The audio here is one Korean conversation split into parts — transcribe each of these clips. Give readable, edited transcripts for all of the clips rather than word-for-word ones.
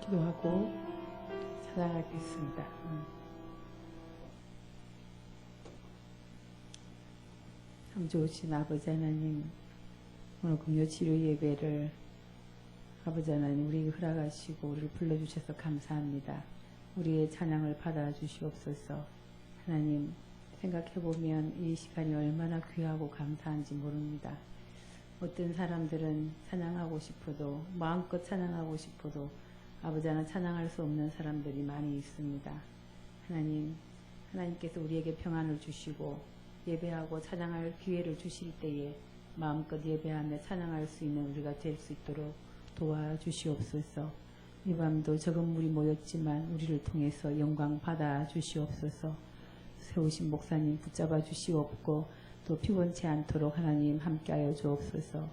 기도하고 찬양하겠습니다. 참 좋으신 아버지 하나님, 오늘 금요 치료 예배를 아버지 하나님 우리에게 허락하시고 우리를 불러주셔서 감사합니다. 우리의 찬양을 받아주시옵소서. 하나님, 생각해보면 이 시간이 얼마나 귀하고 감사한지 모릅니다. 어떤 사람들은 찬양하고 싶어도, 마음껏 찬양하고 싶어도 아버지 하나 찬양할 수 없는 사람들이 많이 있습니다. 하나님, 하나님께서 우리에게 평안을 주시고 예배하고 찬양할 기회를 주실 때에 마음껏 예배하며 찬양할 수 있는 우리가 될 수 있도록 도와주시옵소서. 이 밤도 적은 물이 모였지만 우리를 통해서 영광 받아 주시옵소서. 세우신 목사님 붙잡아 주시옵고 또 피곤치 않도록 하나님 함께하여 주옵소서.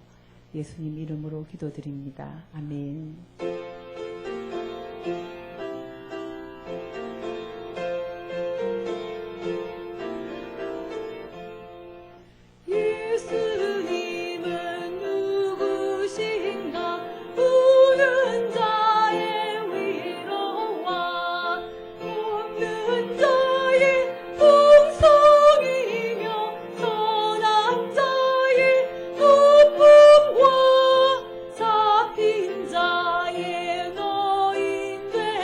예수님 이름으로 기도드립니다. 아멘. 잡힌 자의 노인되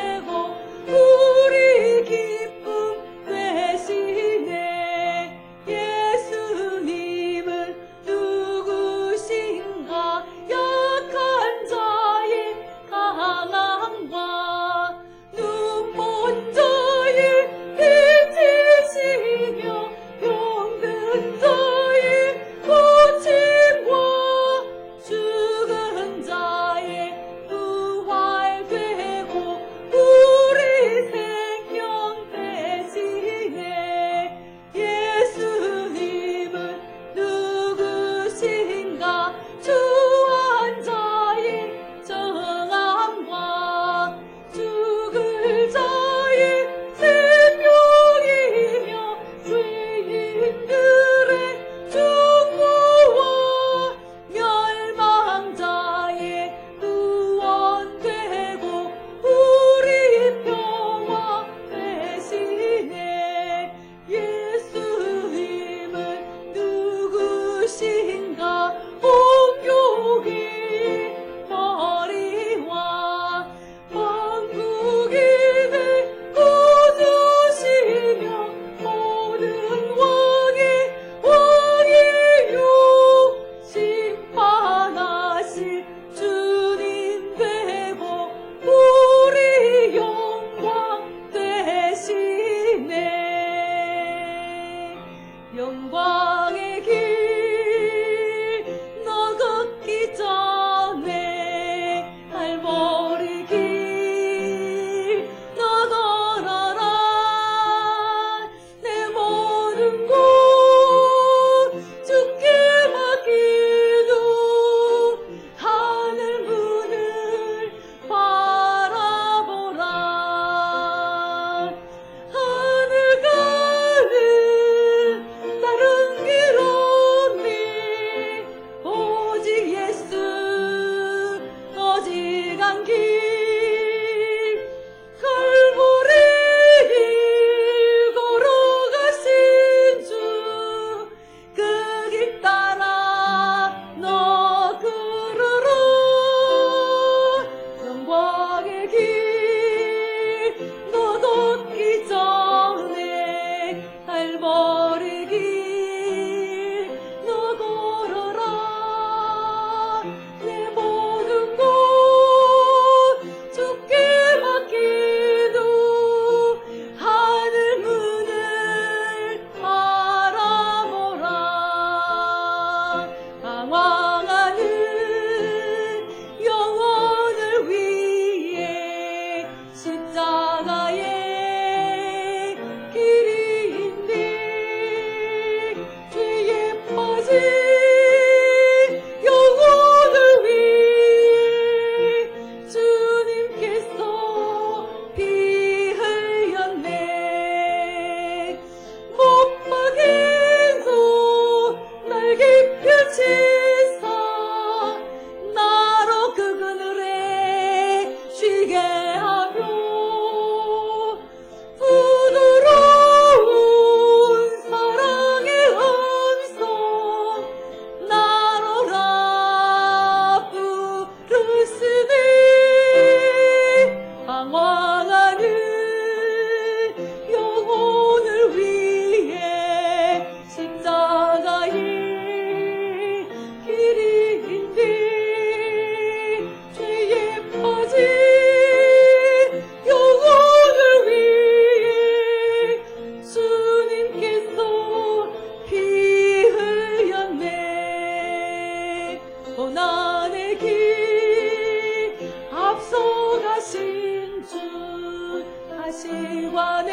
고난의 길 앞서가신 주 가시관에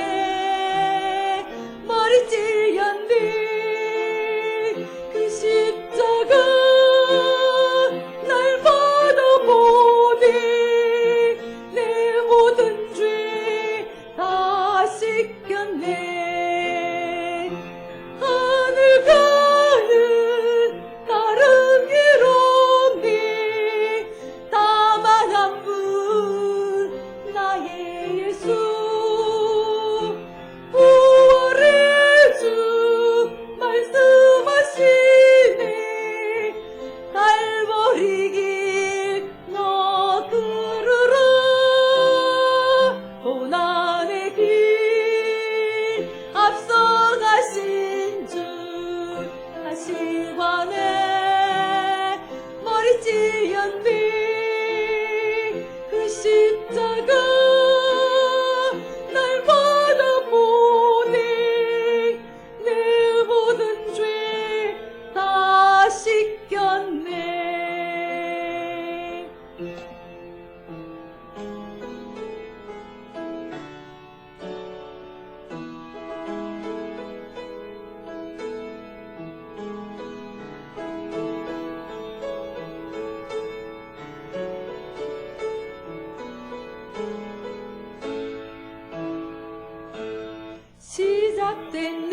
머리 찔렸니 그 십자가 날 받아보니 내 모든 죄 다 씻겼네. 하늘 가는 다른 길 없니 다만 한 분 나의 예수 부활의 주 말씀하시네. 갈보리 길 너 들으라. 고난의 길 앞서가신 주 가시관에 머리 찔렸니 그 십자가 날 받아보니 내 모든 죄 다 씻겼네.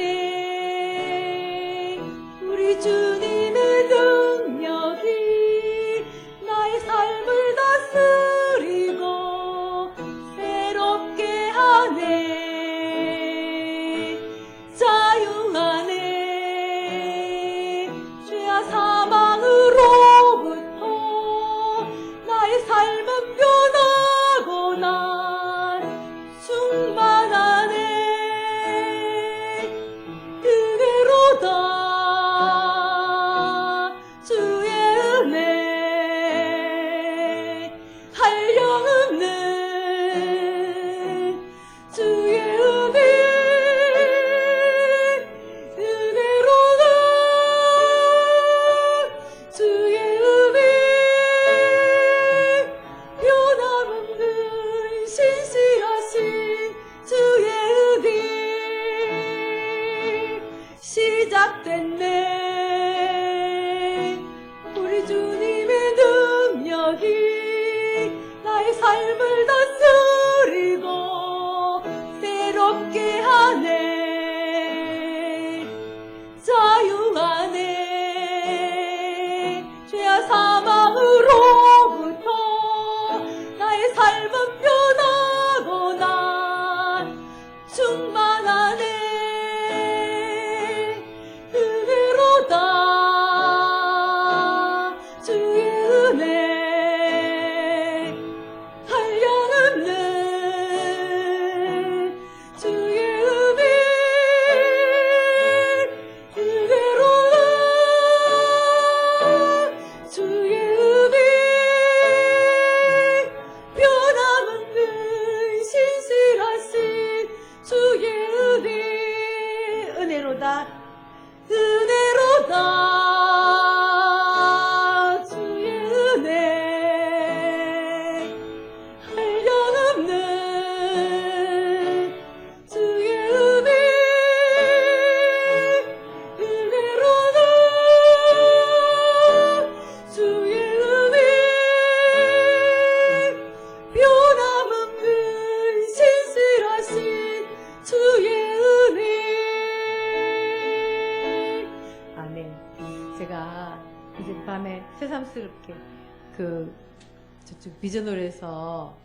시작됐네. 우리 주님의 능력이 나의 삶을 다스리고 새롭게 하네. 자유하네. 죄와 사망으로부터 나의 삶은 변하고 난 충만하네. 그대로다 주의 은혜 한량없는 주의 은혜 그대로다 주의 은혜 변함없는 신실하신 주의 은혜 시작됐네. 우리 주님의 능력이 나의 삶을 다스리고 새롭게 하네. 자유하네. 죄와 사망으로부터 나의 삶은 변하고 난 충만하네. 그대로다 주의 은혜 한량없는 주의 은혜 그대로다 주의 은혜 변함없는 신실하신 주의 은혜 은혜로다 은혜로다 주의 은혜 한량없는 주의 은혜 은혜로다 주의 은혜 변함없는 신실하신 주의 은혜. 아멘. 제가 이제 밤에 새삼스럽게 저쪽 비전홀에서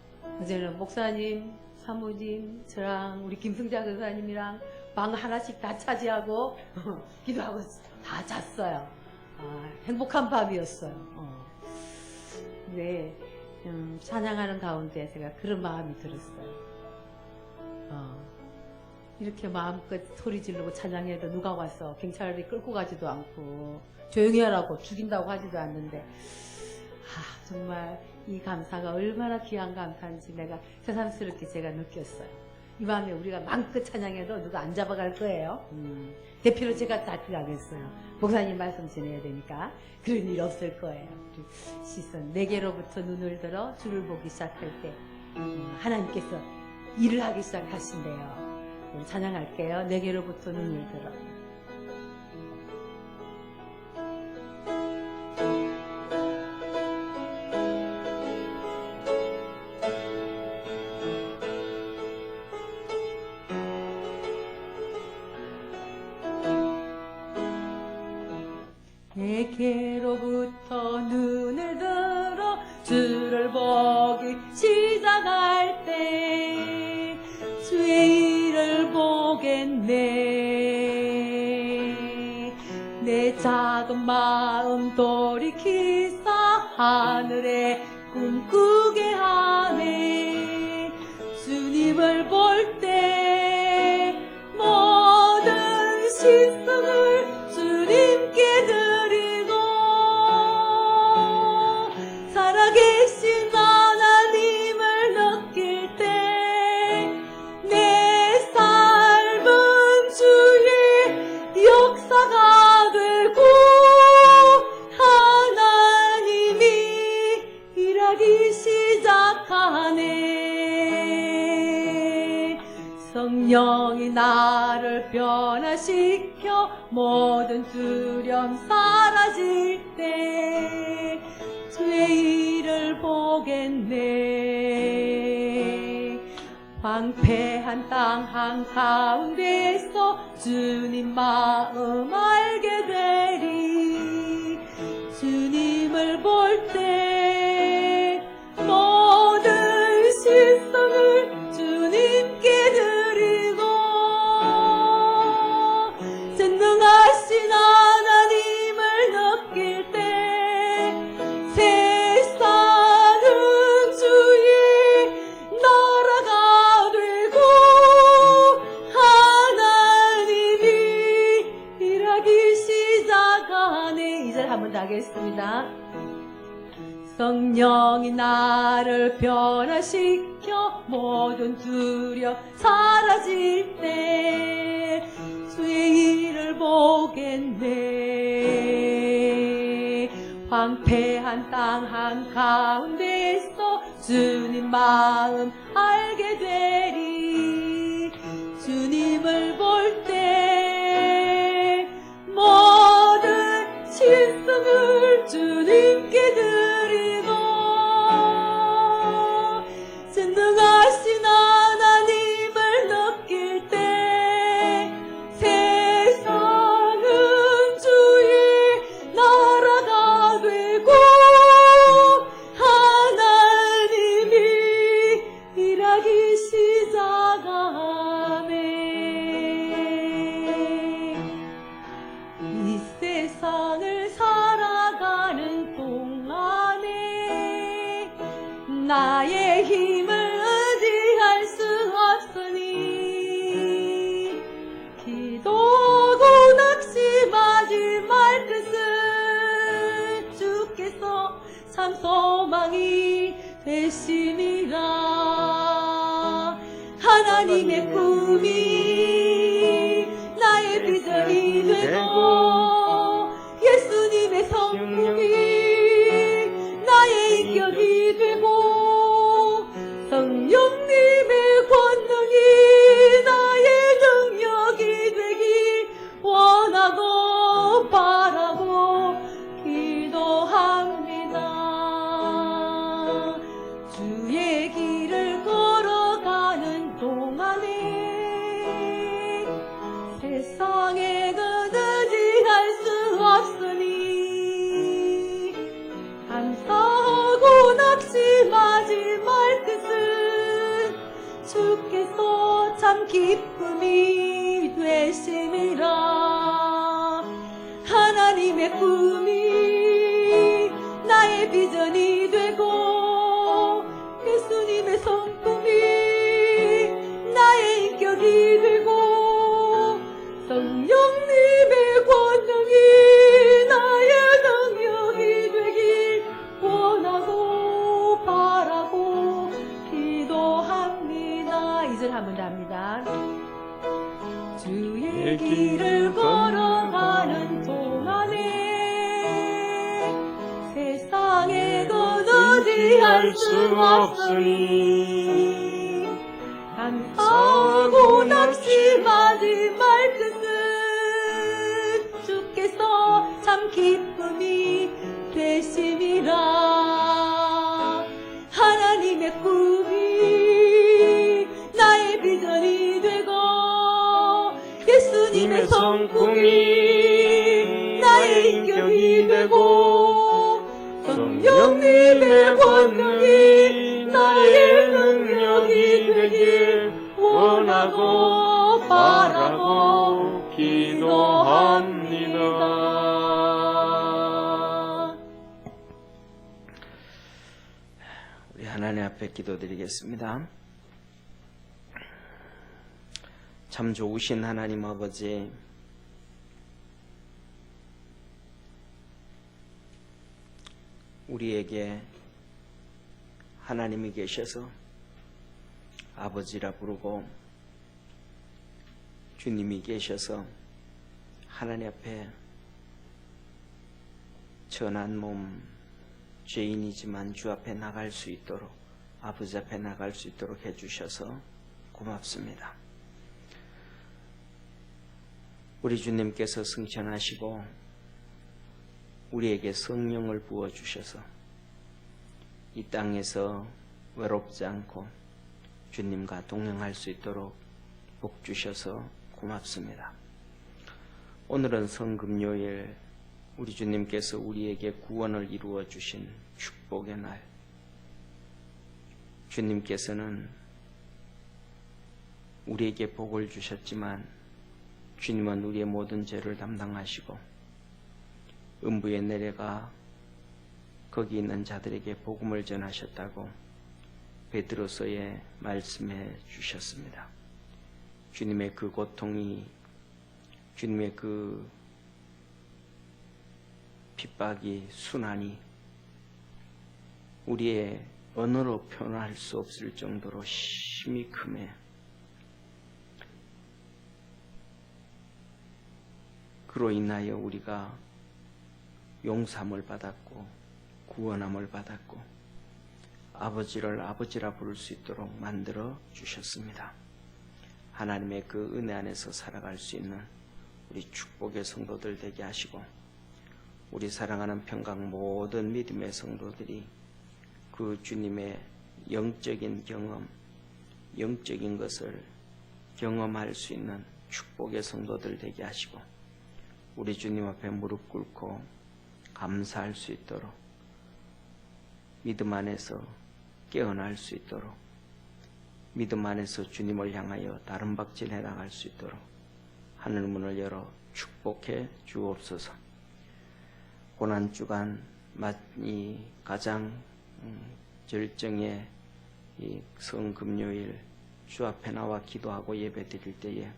어제는 목사님, 사모님, 저랑 우리 김승자 교사님이랑 방 하나씩 다 차지하고 기도하고 다 잤어요. 행복한 밤이었어요. 근데 찬양하는 가운데 제가 그런 마음이 들었어요. 이렇게 마음껏 소리 지르고 찬양해도 누가 와서 경찰이 끌고 가지도 않고 조용히 하라고 죽인다고 하지도 않는데 정말 이 감사가 얼마나 귀한 감사인지 내가 새삼스럽게 제가 느꼈어요. 이 밤에 우리가 마음껏 찬양해도 누가 안 잡아갈 거예요. 대표로 제가 다 들어가겠어요. 목사님 말씀 전해야 되니까 그런 일 없을 거예요. 시선 내게로부터 눈을 들어 주를 보기 시작할 때 하나님께서 일을 하기 시작하신대요. 찬양할게요. 내게로부터 눈을 들어. 내게로부터 눈을 들어 주를 보기 시작할 때 주의 일을 보겠네. 내 작은 마음 돌이키사 하늘에 꿈꾸게 하네. 주님을 볼 때 모든 시선을 주님께 드리고 살아계신 하나님을 느낄 때 내 삶은 주의 역사가 되고 하나님이 일하기 시작하네. 성령이 나를 변화시켜 모든 두려움 사라질 때 주의 일을 보겠네. 황폐한 땅 한가운데서 주님 마음 알게 되리. 주님을 볼 때 모든 시선을 주님께 드리고 전능하신 하나님을 느낄 때 세상은 주의 나라가 되고 하나님이 일하기 시작하네. 이 절 한번 더 하겠습니다. 성령이 나를 변화시켜 모든 두려움 사라질 때 주의 일을 보겠네. 황폐한 땅 한가운데서 주님 마음 알게 되리. 주님을 볼 때 모든 시선을 주님께 드리고 전능하신 하나님을 느낄 때 세상은 주의 나라가 되고 하나님이 일하기 시작하네. 이 세상을 살아가는 동안에 나의 힘을 의지할 수 없으니 기도하고 낙심하지 말 것은 주께서 참 소망이 되심이라. 하나님의 꿈이 나의 비전이 되고 예수님의 성품이 나의 인격이 되고 성령님의 권능이 나의 능력이 되길 원하고 바라고 기도합니다. 주의 길을 걸어가는 동안에 세상에는 의지할 수 없으니 감사하고 낙심하지 말 것은 주께서 참 기쁨이 되심이라. 하나님의 꿈이 나의 비전이 되고 예수님의 성품이 나의 인격이 되고 성령님의 권능이 나의 능력이 되길 원하고 바라고 기도합니다. 이 절 한번 더 합니다. 내 길을 걸어가는 동안에 세상에도 의지할 수 없으니 한타고 낙심하지 말 것은 주께서 참 기쁨이 되심이라. 하나님의 꿈이 나의 비전이 되고 예수님의 성품이 나의 인격이 되고 성령님의 권능이 나의 능력이 되길 원하고 바라고 기도합니다. 우리 하나님 앞에 기도드리겠습니다. 참 좋으신 하나님 아버지, 우리에게 하나님이 계셔서 아버지라 부르고 주님이 계셔서 하나님 앞에 천한 몸 죄인이지만 주 앞에 나갈 수 있도록, 아버지 앞에 나갈 수 있도록 해주셔서 고맙습니다. 우리 주님께서 승천하시고 우리에게 성령을 부어주셔서 이 땅에서 외롭지 않고 주님과 동행할 수 있도록 복 주셔서 고맙습니다. 오늘은 성금요일, 우리 주님께서 우리에게 구원을 이루어 주신 축복의 날. 주님께서는 우리에게 복을 주셨지만 주님은 우리의 모든 죄를 담당하시고 음부에 내려가 거기 있는 자들에게 복음을 전하셨다고 베드로서에 말씀해 주셨습니다. 주님의 그 고통이, 주님의 그 핍박이, 순환이 우리의 언어로 표현할 수 없을 정도로 심히 크매 그로 인하여 우리가 용서함을 받았고 구원함을 받았고 아버지를 아버지라 부를 수 있도록 만들어 주셨습니다. 하나님의 그 은혜 안에서 살아갈 수 있는 우리 축복의 성도들 되게 하시고 우리 사랑하는 평강 모든 믿음의 성도들이 그 주님의 영적인 경험, 영적인 것을 경험할 수 있는 축복의 성도들 되게 하시고 우리 주님 앞에 무릎 꿇고 감사할 수 있도록 믿음 안에서 깨어날 수 있도록 믿음 안에서 주님을 향하여 다른 박질해 나갈 수 있도록 하늘 문을 열어 축복해 주옵소서. 고난주간 이 가장 절정의 이 성금요일 주 앞에 나와 기도하고 예배 드릴 때에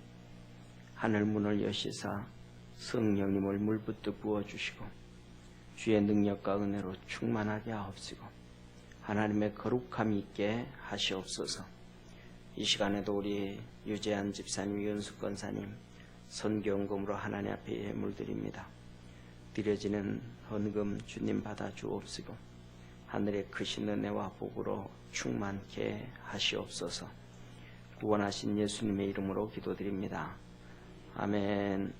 하늘 문을 여시사 성령님을 물붓듯 부어주시고 주의 능력과 은혜로 충만하게 하옵시고 하나님의 거룩함이 있게 하시옵소서. 이 시간에도 우리 유재한 집사님, 윤숙 권사님 선교헌금으로 하나님 앞에 예물 드립니다. 드려지는 헌금 주님 받아 주옵시고 하늘의 크신 은혜와 복으로 충만케 하시옵소서. 구원하신 예수님의 이름으로 기도드립니다. 아멘.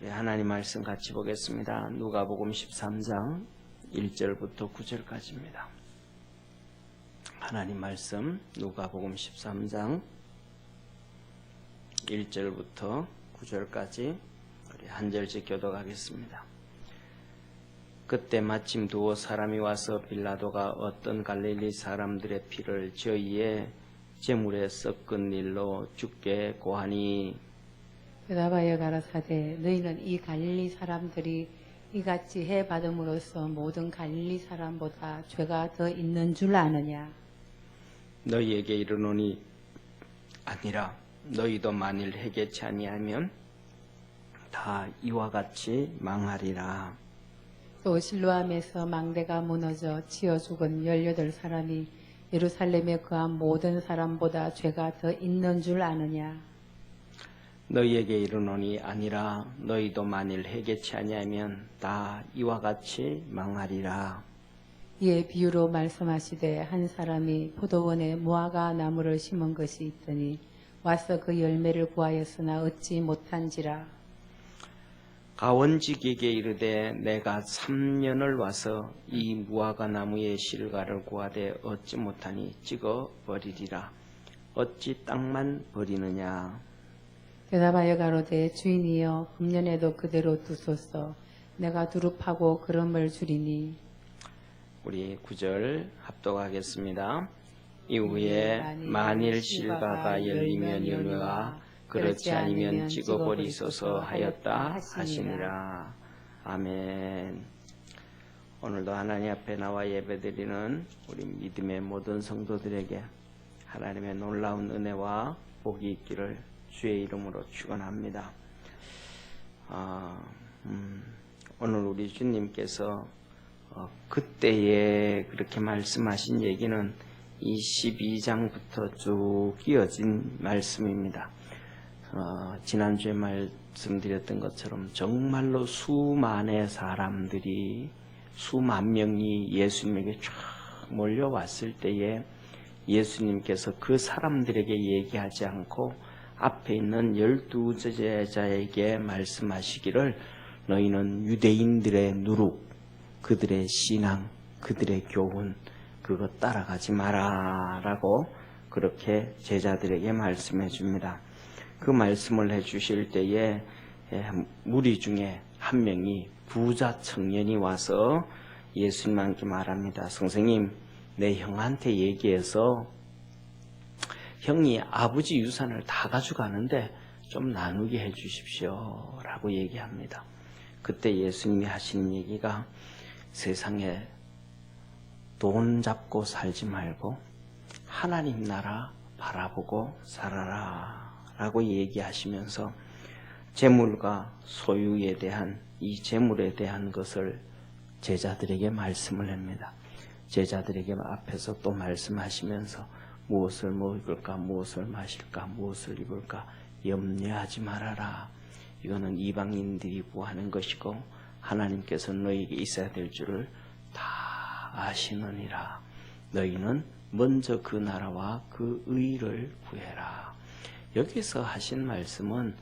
우리 하나님 말씀 같이 보겠습니다. 누가복음 13장 1절부터 9절까지입니다. 하나님 말씀 누가복음 13장 1절부터 9절까지 우리 한 절씩 교독하겠습니다. 그때 마침 두어 사람이 와서 빌라도가 어떤 갈릴리 사람들의 피를 저희의 제물에 섞은 일로 죽게 고하니 대답하여 가라사대 너희는 이 갈릴리 사람들이 이같이 해받음으로써 모든 갈릴리 사람보다 죄가 더 있는 줄 아느냐. 너희에게 이르노니 아니라 너희도 만일 회개치 아니하면 다 이와 같이 망하리라. 또 실로암에서 망대가 무너져 치어 죽은 18사람이 예루살렘에 거한 모든 사람보다 죄가 더 있는 줄 아느냐. 너희에게 이르노니 아니라 너희도 만일 회개치 아니하면 다 이와 같이 망하리라. 이에 비유로 말씀하시되 한 사람이 포도원에 무화과 나무를 심은 것이 있더니 와서 그 열매를 구하였으나 얻지 못한지라. 가원직에게 이르되 내가 3년을 와서 이 무화과 나무의 실과를 구하되 얻지 못하니 찍어 버리리라. 어찌 땅만 버리느냐. 대답하여 가로되 주인이여 금년에도 그대로 두소서. 내가 두릅하고 그름을 주리니. 우리 9절 합독하겠습니다. 이후에 만일 실과가 열리면 열매가 그렇지 아니면 찍어버리소서 하였다 하시니라. 아멘. 오늘도 하나님 앞에 나와 예배드리는 우리 믿음의 모든 성도들에게 하나님의 놀라운 은혜와 복이 있기를 주의 이름으로 축원합니다. 오늘 우리 주님께서 그때에 그렇게 말씀하신 얘기는 이 12장부터 쭉 이어진 말씀입니다. 지난주에 말씀드렸던 것처럼 정말로 수만의 사람들이 수만 명이 예수님에게 쫙 몰려왔을 때에 예수님께서 그 사람들에게 얘기하지 않고 앞에 있는 12 제자에게 말씀하시기를 너희는 유대인들의 누룩, 그들의 신앙, 그들의 교훈 그거 따라가지 마라 라고 그렇게 제자들에게 말씀해 줍니다. 그 말씀을 해 주실 때에 무리 중에 한 명이 부자 청년이 와서 예수님께 말합니다. 선생님, 내 형한테 얘기해서 형이 아버지 유산을 다 가져가는데 좀 나누게 해 주십시오 라고 얘기합니다. 그때 예수님이 하시는 얘기가 세상에 돈 잡고 살지 말고 하나님 나라 바라보고 살아라 라고 얘기하시면서 재물과 소유에 대한 이 재물에 대한 것을 제자들에게 말씀을 합니다. 제자들에게 앞에서 또 말씀하시면서 무엇을 먹을까, 무엇을 마실까, 무엇을 입을까 염려하지 말아라. 이거는 이방인들이 구하는 것이고 하나님께서 너희에게 있어야 될 줄을 다 아시느니라. 너희는 먼저 그 나라와 그 의를 구해라. 여기서 하신 말씀은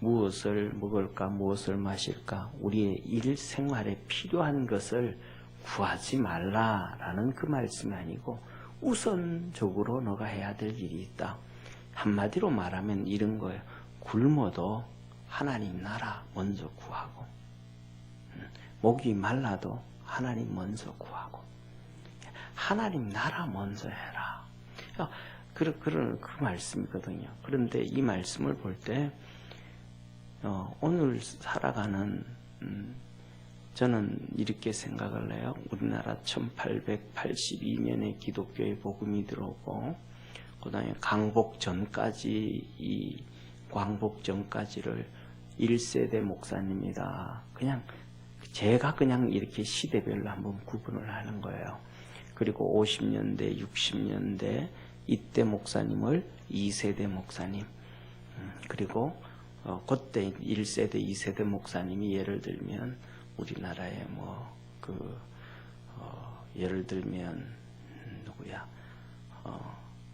무엇을 먹을까, 무엇을 마실까, 우리의 일생활에 필요한 것을 구하지 말라라는 그 말씀이 아니고 우선적으로 너가 해야 될 일이 있다. 한마디로 말하면 이런 거예요. 굶어도 하나님 나라 먼저 구하고 목이 말라도 하나님 먼저 구하고 하나님 나라 먼저 해라. 그런 그 말씀이거든요. 그런데 이 말씀을 볼 때 오늘 살아가는 저는 이렇게 생각을 해요. 우리나라 1882년에 기독교의 복음이 들어오고 그 다음에 광복 전까지를 1세대 목사님이다. 제가 그냥 이렇게 시대별로 한번 구분을 하는 거예요. 그리고 50년대, 60년대 이때 목사님을 2세대 목사님, 그리고 그때 1세대, 2세대 목사님이 예를 들면 우리나라에 예를 들면 누구야?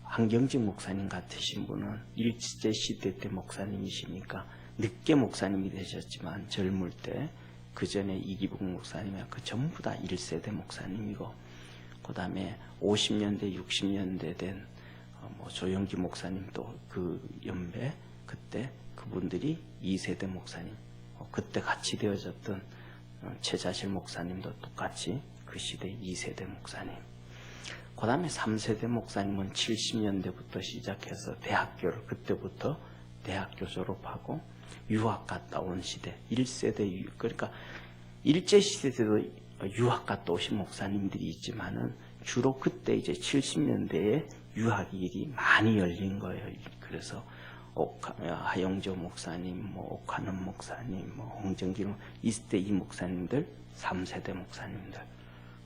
한경직 목사님 같으신 분은 일제 시대 때 목사님이시니까 늦게 목사님이 되셨지만 젊을 때 그 전에 이기복 목사님이야. 그 전부 다 1세대 목사님이고 그 다음에 50년대, 60년대 된 조영기 목사님도 그 연배 그때 그분들이 2세대 목사님, 그때 같이 되어졌던 최자실 목사님도 똑같이 그 시대 2세대 목사님. 그 다음에 3세대 목사님은 70년대부터 시작해서 대학교를 그때부터 대학교 졸업하고 유학 갔다 온 시대 1세대 그러니까 일제시대 때도 유학 갔다 오신 목사님들이 있지만은 주로 그때 이제 70년대에 유학일이 많이 열린 거예요. 그래서 하영조 목사님, 옥하는 목사님, 홍정길 이때 이 목사님들 3세대 목사님들.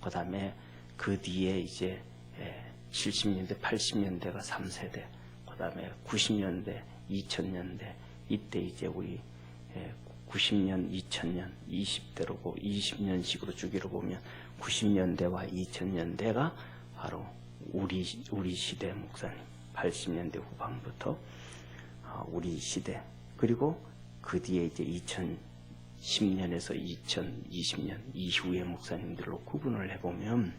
그다음에 그 뒤에 이제 70년대, 80년대가 3세대. 그다음에 90년대, 2000년대 이때 이제 우리 90년, 2000년, 20대로 20년식으로 주기로 보면 90년대와 2000년대가 바로 우리 시대 목사님, 80년대 후반부터 우리 시대, 그리고 그 뒤에 이제 2010년에서 2020년 이후의 목사님들로 구분을 해보면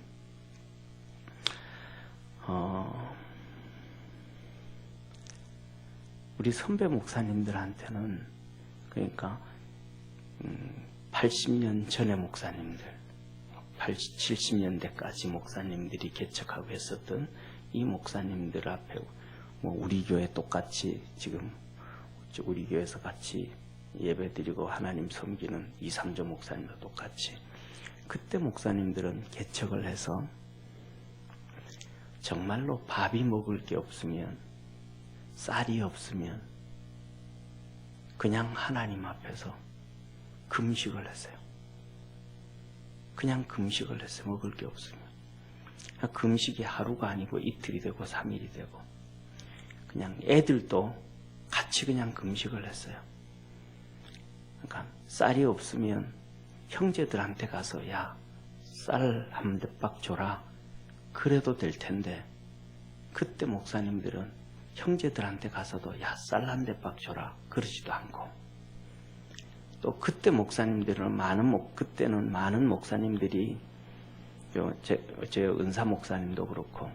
우리 선배 목사님들한테는, 그러니까 80년 전의 목사님들, 70년대까지 목사님들이 개척하고 했었던 이 목사님들 앞에 뭐 우리 교회 똑같이 지금 우리 교회에서 같이 예배드리고 하나님 섬기는 이상조 목사님도 똑같이, 그때 목사님들은 개척을 해서 정말로 밥이 먹을 게 없으면, 쌀이 없으면 그냥 하나님 앞에서 금식을 했어요. 그냥 금식을 했어요. 먹을 게 없으면. 금식이 하루가 아니고 이틀이 되고 3일이 되고, 그냥 애들도 같이 그냥 금식을 했어요. 그러니까 쌀이 없으면 형제들한테 가서 야, 쌀 한 대박 줘라, 그래도 될 텐데, 그때 목사님들은 형제들한테 가서도 야, 쌀 한 대박 줘라 그러지도 않고, 또 그때 목사님들은 그때는 많은 목사님들이, 제 은사 목사님도 그렇고,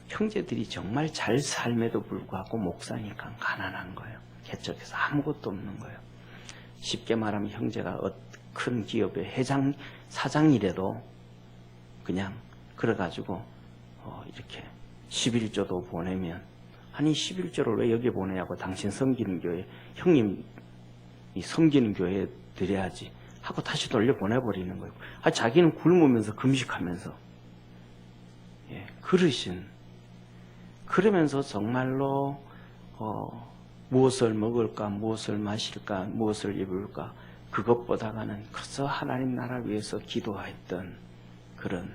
형제들이 정말 잘 삶에도 불구하고 목사니까 가난한 거예요. 개척해서 아무것도 없는 거예요. 쉽게 말하면 형제가 큰 기업의 회장, 사장이라도 그냥 그래가지고 이렇게 11조도 보내면, 아니 11조를 왜 여기 보내냐고, 당신 섬기는 교회, 형님 이 섬기는 교회에 드려야지 하고 다시 돌려 보내버리는 거예요. 자기는 굶으면서 금식하면서 그러면서 정말로 무엇을 먹을까, 무엇을 마실까, 무엇을 입을까, 그것보다가는 그저 하나님 나라 위해서 기도했던 그런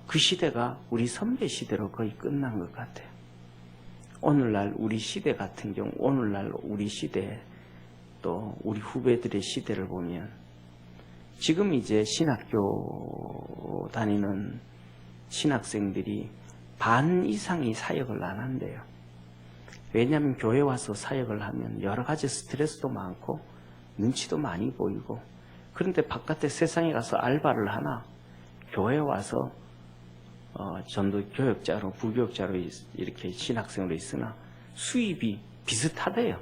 그 시대가 우리 선배 시대로 거의 끝난 것 같아요. 오늘날 우리 시대 같은 경우, 오늘날 우리 시대, 또 우리 후배들의 시대를 보면 지금 이제 신학교 다니는 신학생들이 반 이상이 사역을 안 한대요. 왜냐하면 교회 와서 사역을 하면 여러 가지 스트레스도 많고 눈치도 많이 보이고, 그런데 바깥에 세상에 가서 알바를 하나 교회 와서 전도 교역자로, 부교역자로 이렇게 신학생으로 있으나 수입이 비슷하대요.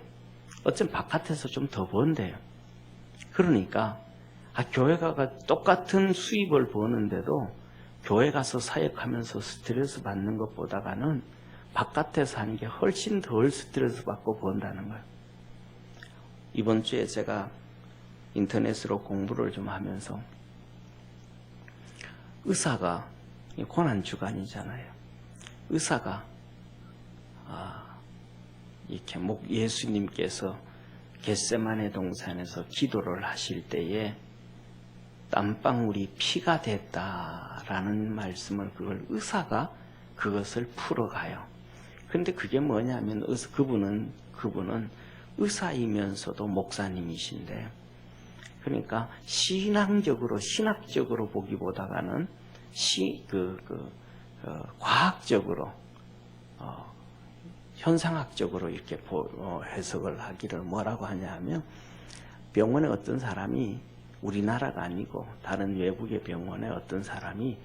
어쩜 바깥에서 좀 더 번대요. 그러니까 교회 가가 똑같은 수입을 버는데도 교회 가서 사역하면서 스트레스 받는 것보다는 바깥에서 하는 게 훨씬 덜 스트레스 받고 번다는 거예요. 이번 주에 제가 인터넷으로 공부를 좀 하면서, 의사가 고난주간이잖아요. 의사가 이렇게 예수님께서 겟세마네 동산에서 기도를 하실 때에 땀방울이 피가 됐다라는 말씀을, 그걸 의사가 그것을 풀어가요. 근데 그게 뭐냐면 그분은 의사이면서도 목사님이신데, 그러니까 신학적으로 보기보다는 과학적으로 현상학적으로 이렇게 해석을 하기를 뭐라고 하냐 하면, 병원에 어떤 사람이, 우리나라가 아니고 다른 외국의 병원에 어떤 사람이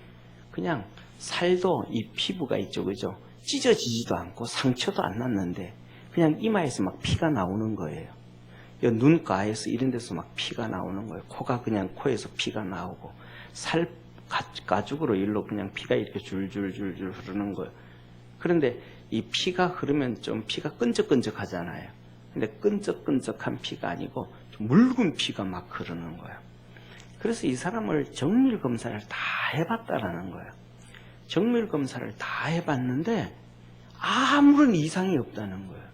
그냥 살도, 이 피부가 있죠, 그죠? 찢어지지도 않고 상처도 안 났는데 그냥 이마에서 막 피가 나오는 거예요. 눈가에서 이런 데서 막 피가 나오는 거예요. 코가 그냥 코에서 피가 나오고, 살 가죽으로 일로 그냥 피가 이렇게 줄줄줄줄 흐르는 거예요. 그런데 이 피가 흐르면 좀 피가 끈적끈적하잖아요. 근데 끈적끈적한 피가 아니고 좀 묽은 피가 막 흐르는 거예요. 그래서 이 사람을 정밀 검사를 다 해봤다라는 거예요. 정밀 검사를 다 해봤는데 아무런 이상이 없다는 거예요.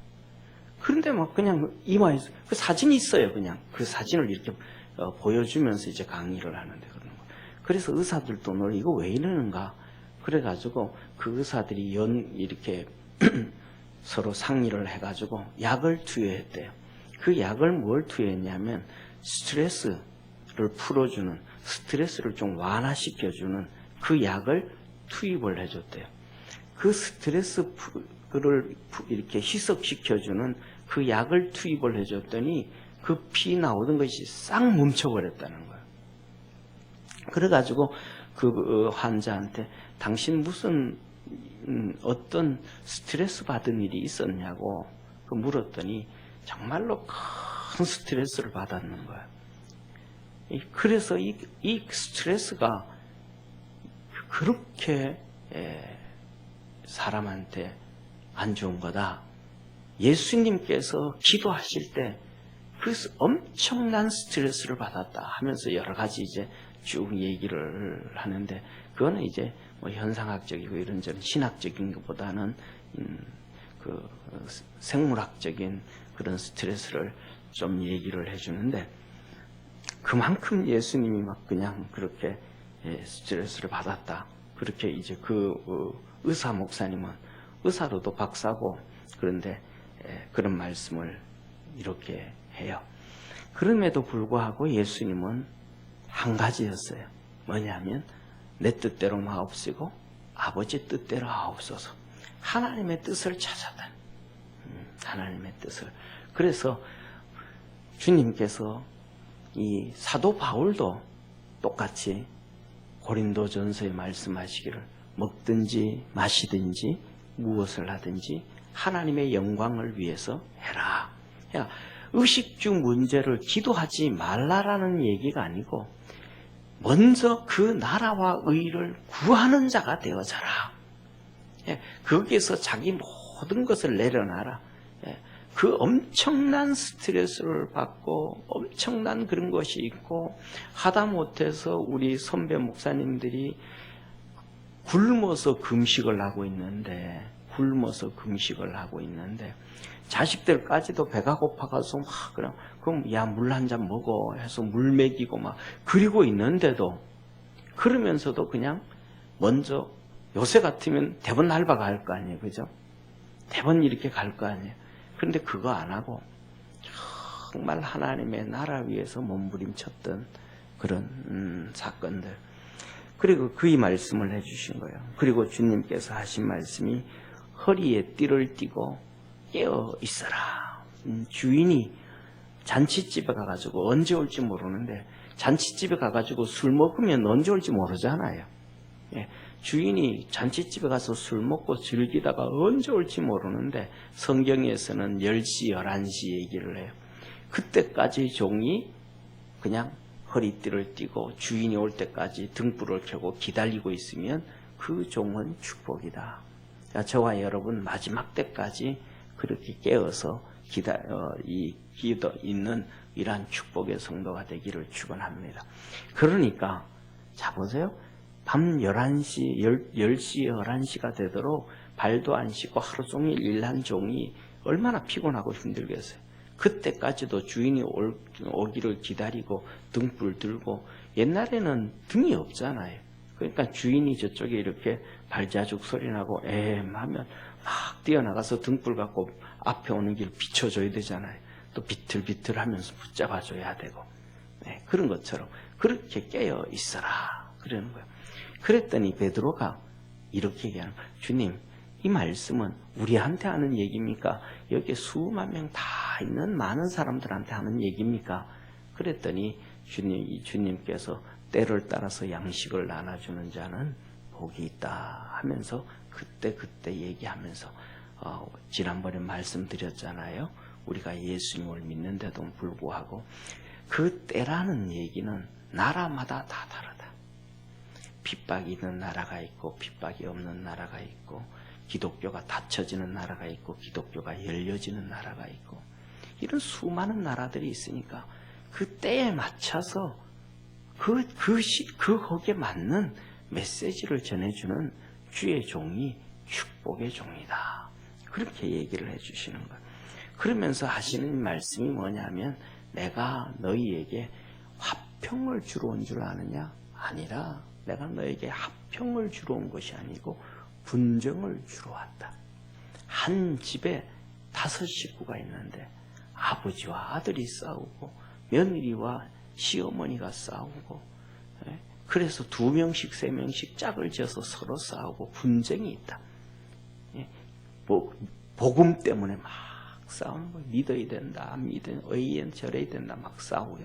그런데 막 그냥 이마에서, 그 사진이 있어요. 그냥 그 사진을 이렇게 보여주면서 이제 강의를 하는데 그러는 거예요. 그래서 의사들도 너 이거 왜 이러는가? 그래가지고 그 의사들이 이렇게 서로 상의를 해가지고 약을 투여했대요. 그 약을 뭘 투여했냐면 스트레스를 풀어주는, 스트레스를 좀 완화시켜주는 그 약을 투입을 해줬대요. 그 스트레스를 이렇게 희석시켜주는 그 약을 투입을 해줬더니 그 피 나오던 것이 싹 멈춰버렸다는 거예요. 그래가지고 그 환자한테 당신 무슨 어떤 스트레스 받은 일이 있었냐고 물었더니 정말로 큰 스트레스를 받았는 거예요. 그래서 이 스트레스가 그렇게 사람한테 안 좋은 거다. 예수님께서 기도하실 때 그래서 엄청난 스트레스를 받았다 하면서 여러 가지 이제 쭉 얘기를 하는데 그거는 이제 뭐 현상학적이고 이런저런 신학적인 것보다는 그 생물학적인 그런 스트레스를 좀 얘기를 해주는데 그만큼 예수님이 막 그냥 그렇게 스트레스를 받았다. 그렇게 이제 그 의사 목사님은 의사로도 박사고 그런데 그런 말씀을 이렇게 해요. 그럼에도 불구하고 예수님은 한 가지였어요. 뭐냐면 내 뜻대로 마옵시고 아버지 뜻대로 하옵소서. 하나님의 뜻을 찾았다. 하나님의 뜻을. 그래서 주님께서 이 사도 바울도 똑같이 고린도전서에 말씀하시기를 먹든지 마시든지 무엇을 하든지 하나님의 영광을 위해서 해라. 그러니까 의식주 문제를 기도하지 말라라는 얘기가 아니고 먼저 그 나라와 의를 구하는 자가 되어져라. 거기에서 자기 모든 것을 내려놔라. 그 엄청난 스트레스를 받고 엄청난 그런 것이 있고 하다못해서 우리 선배 목사님들이 굶어서 금식을 하고 있는데 자식들까지도 배가 고파가서 막 그럼 야 물 한 잔 먹어 해서 물 먹이고 막 그리고 있는데도 그러면서도 그냥 먼저 요새 같으면 대번 날바 갈 거 아니에요, 그죠? 대번 이렇게 갈 거 아니에요. 그런데 그거 안 하고 정말 하나님의 나라 위해서 몸부림쳤던 그런 사건들. 그리고 그의 말씀을 해주신 거예요. 그리고 주님께서 하신 말씀이 허리에 띠를 띠고 깨어 있어라. 주인이 잔치집에 가가지고 언제 올지 모르는데 잔치집에 가가지고 술 먹으면 언제 올지 모르잖아요. 주인이 잔치집에 가서 술 먹고 즐기다가 언제 올지 모르는데 성경에서는 10시, 11시 얘기를 해요. 그때까지 종이 그냥 허리띠를 띠고 주인이 올 때까지 등불을 켜고 기다리고 있으면 그 종은 축복이다. 저와 여러분 마지막 때까지 그렇게 깨어서 기도 있는 이러한 축복의 성도가 되기를 축원합니다. 그러니까 자 보세요. 밤 11시, 10시, 11시가 되도록 발도 안 씻고 하루 종일 일한 종이 얼마나 피곤하고 힘들겠어요. 그때까지도 주인이 오기를 기다리고 등불 들고 옛날에는 등이 없잖아요. 그러니까 주인이 저쪽에 이렇게 발자죽 소리 나고 하면 막 뛰어나가서 등불 갖고 앞에 오는 길 비춰줘야 되잖아요. 또 비틀비틀 하면서 붙잡아줘야 되고 그런 것처럼 그렇게 깨어 있어라 그러는 거예요. 그랬더니 베드로가 이렇게 얘기하는 거예요. 주님, 이 말씀은 우리한테 하는 얘기입니까? 여기에 수만 명 다 있는 많은 사람들한테 하는 얘기입니까? 그랬더니 주님께서 때를 따라서 양식을 나눠주는 자는 복이 있다 하면서 그때 얘기하면서 지난번에 말씀드렸잖아요. 우리가 예수님을 믿는데도 불구하고 그 때라는 얘기는 나라마다 다 다르다. 핍박이 있는 나라가 있고 핍박이 없는 나라가 있고 기독교가 닫혀지는 나라가 있고 기독교가 열려지는 나라가 있고 이런 수많은 나라들이 있으니까 그 때에 맞춰서 거기에 맞는 메시지를 전해주는 주의 종이 축복의 종이다. 그렇게 얘기를 해주시는 거예요. 그러면서 하시는 말씀이 뭐냐면 내가 너희에게 화평을 주러 온 줄 아느냐? 아니라 내가 너에게 화평을 주러 온 것이 아니고 분쟁을 주러 왔다. 한 집에 5 식구가 있는데 아버지와 아들이 싸우고 며느리와 시어머니가 싸우고, 그래서 2명씩 3명씩 짝을 지어서 서로 싸우고 분쟁이 있다. 복음 때문에 막 싸우는 거예요. 믿어야 된다, 안 믿어야 된다, 의엔 저래야 된다, 막 싸우고.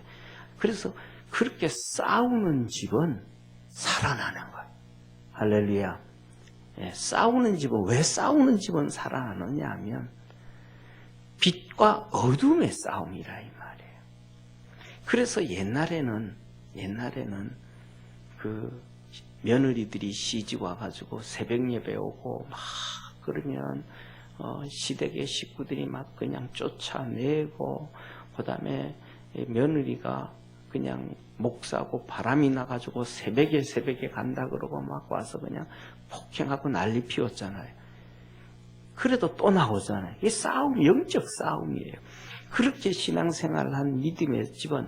그래서 그렇게 싸우는 집은 살아나는 거예요. 할렐루야. 싸우는 집은, 왜 싸우는 집은 살아나느냐 하면 빛과 어둠의 싸움이라 이 말이에요. 그래서 옛날에는 그 며느리들이 시집 와가지고 새벽 예배 오고 막 그러면 시댁의 식구들이 막 그냥 쫓아내고, 그 다음에 며느리가 그냥 목사고 바람이 나가지고 새벽에 간다 그러고 막 와서 그냥 폭행하고 난리 피웠잖아요. 그래도 또 나오잖아요. 이게 싸움, 영적 싸움이에요. 그렇게 신앙생활을 한 믿음의 집은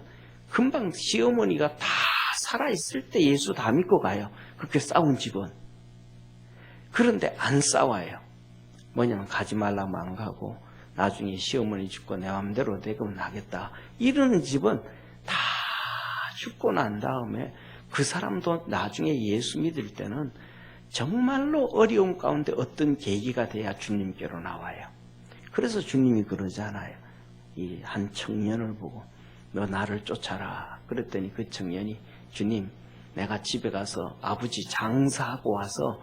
금방 시어머니가 다 살아있을 때 예수 다 믿고 가요. 그렇게 싸운 집은. 그런데 안 싸워요. 뭐냐면 가지 말라면 안 가고 나중에 시어머니 죽고 내 마음대로 되면 나겠다. 이러는 집은 다 죽고 난 다음에 그 사람도 나중에 예수 믿을 때는 정말로 어려운 가운데 어떤 계기가 돼야 주님께로 나와요. 그래서 주님이 그러잖아요. 이 한 청년을 보고 너 나를 쫓아라. 그랬더니 그 청년이 주님, 내가 집에 가서 아버지 장사하고 와서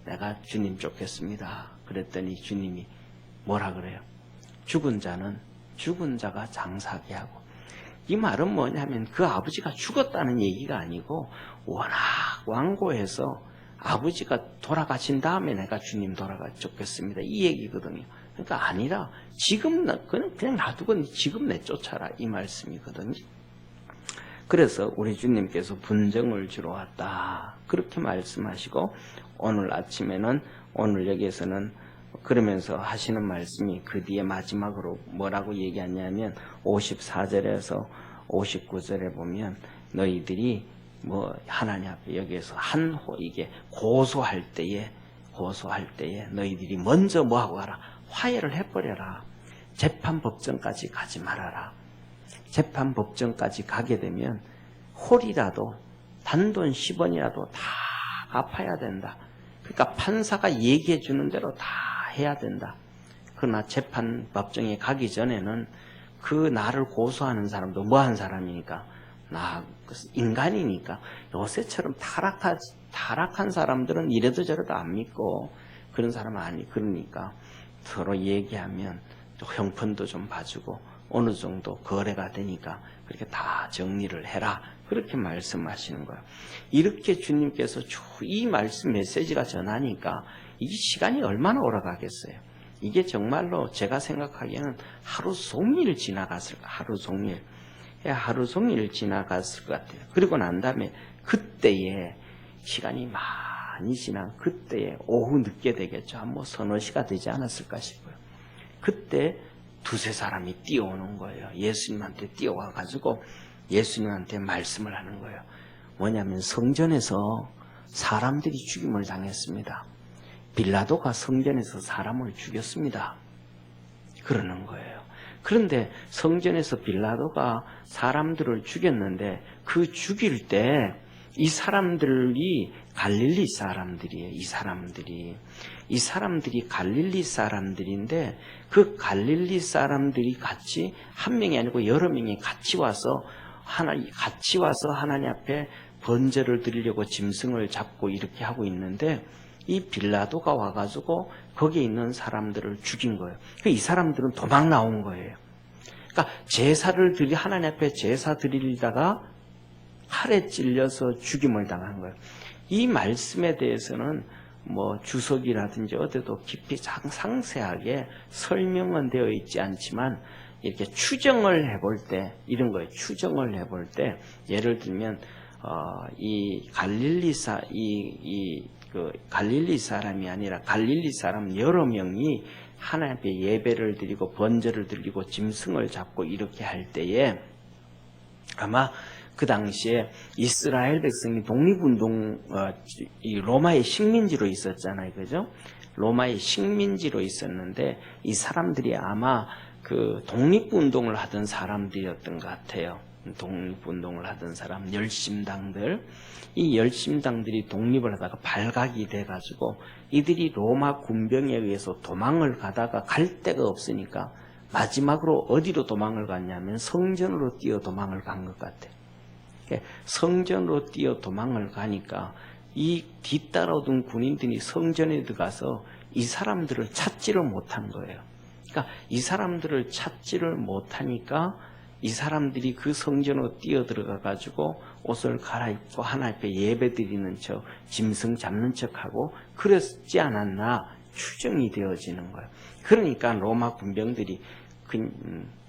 내가 주님 쫓겠습니다. 그랬더니 주님이 뭐라 그래요? 죽은 자가 장사하게 하고. 이 말은 뭐냐면 그 아버지가 죽었다는 얘기가 아니고 워낙 완고해서 아버지가 돌아가신 다음에 내가 주님 쫓겠습니다. 이 얘기거든요. 그러니까 아니라 지금 그냥 놔두고 지금 내쫓아라 이 말씀이거든요. 그래서 우리 주님께서 분쟁을 주러 왔다 그렇게 말씀하시고, 오늘 아침에는 오늘 여기에서는 그러면서 하시는 말씀이 그 뒤에 마지막으로 뭐라고 얘기하냐면 54절에서 59절에 보면 너희들이 뭐 하나님 앞에 여기에서 이게 고소할 때에 너희들이 먼저 뭐하고 가라? 화해를 해버려라. 재판법정까지 가지 말아라. 재판법정까지 가게 되면 홀이라도 단돈 10원이라도 다 갚아야 된다. 그러니까 판사가 얘기해 주는 대로 다 해야 된다. 그러나 재판법정에 가기 전에는 그 나를 고소하는 사람도 뭐한 사람이니까 인간이니까 요새처럼 타락한 사람들은 이래도 저래도 안 믿고 그런 사람은 아니. 그러니까 서로 얘기하면 형편도 좀 봐주고 어느 정도 거래가 되니까 그렇게 다 정리를 해라. 그렇게 말씀하시는 거예요. 이렇게 주님께서 이 말씀 메시지가 전하니까 이 시간이 얼마나 오래 가겠어요. 이게 정말로 제가 생각하기에는 하루 종일 지나갔을 것 같아요. 그리고 난 다음에 그때에 시간이 많이 지난 그때에 오후 늦게 되겠죠. 한 서너 시가 되지 않았을까 싶어요. 그때 2-3 사람이 뛰어오는 거예요. 예수님한테 뛰어와가지고 예수님한테 말씀을 하는 거예요. 뭐냐면 성전에서 사람들이 죽임을 당했습니다. 빌라도가 성전에서 사람을 죽였습니다. 그러는 거예요. 그런데 성전에서 빌라도가 사람들을 죽였는데 그 죽일 때 이 사람들이 갈릴리 사람들이에요. 이 사람들이 갈릴리 사람들인데 그 갈릴리 사람들이 같이 한 명이 아니고 여러 명이 같이 와서 하나님 앞에 번제를 드리려고 짐승을 잡고 이렇게 하고 있는데 이 빌라도가 와가지고 거기에 있는 사람들을 죽인 거예요. 이 사람들은 도망 나온 거예요. 그러니까 하나님 앞에 제사 드리다가 칼에 찔려서 죽임을 당한 거예요. 이 말씀에 대해서는 주석이라든지 어디도 깊이 상세하게 설명은 되어 있지 않지만 이렇게 추정을 해볼 때 이런 거예요. 추정을 해볼 때 예를 들면 이 갈릴리 사람이 아니라 갈릴리 사람 여러 명이 하나님 앞에 예배를 드리고 번제를 드리고 짐승을 잡고 이렇게 할 때에 아마 그 당시에 이스라엘 백성이 독립운동, 이 로마의 식민지로 있었잖아요. 그죠? 로마의 식민지로 있었는데 이 사람들이 아마 그 독립운동을 하던 사람들이었던 것 같아요. 독립운동을 하던 사람, 열심당들. 이 열심당들이 독립을 하다가 발각이 돼가지고 이들이 로마 군병에 의해서 도망을 가다가 갈 데가 없으니까 마지막으로 어디로 도망을 갔냐면 성전으로 뛰어 도망을 간 것 같아요. 성전으로 뛰어 도망을 가니까 이 뒤따라오던 군인들이 성전에 들어가서 이 사람들을 찾지를 못한 거예요. 그러니까 이 사람들을 찾지를 못하니까 이 사람들이 그 성전으로 뛰어 들어가 가지고 옷을 갈아입고 하나님께 예배드리는 척, 짐승 잡는 척하고 그랬지 않았나 추정이 되어지는 거예요. 그러니까 로마 군병들이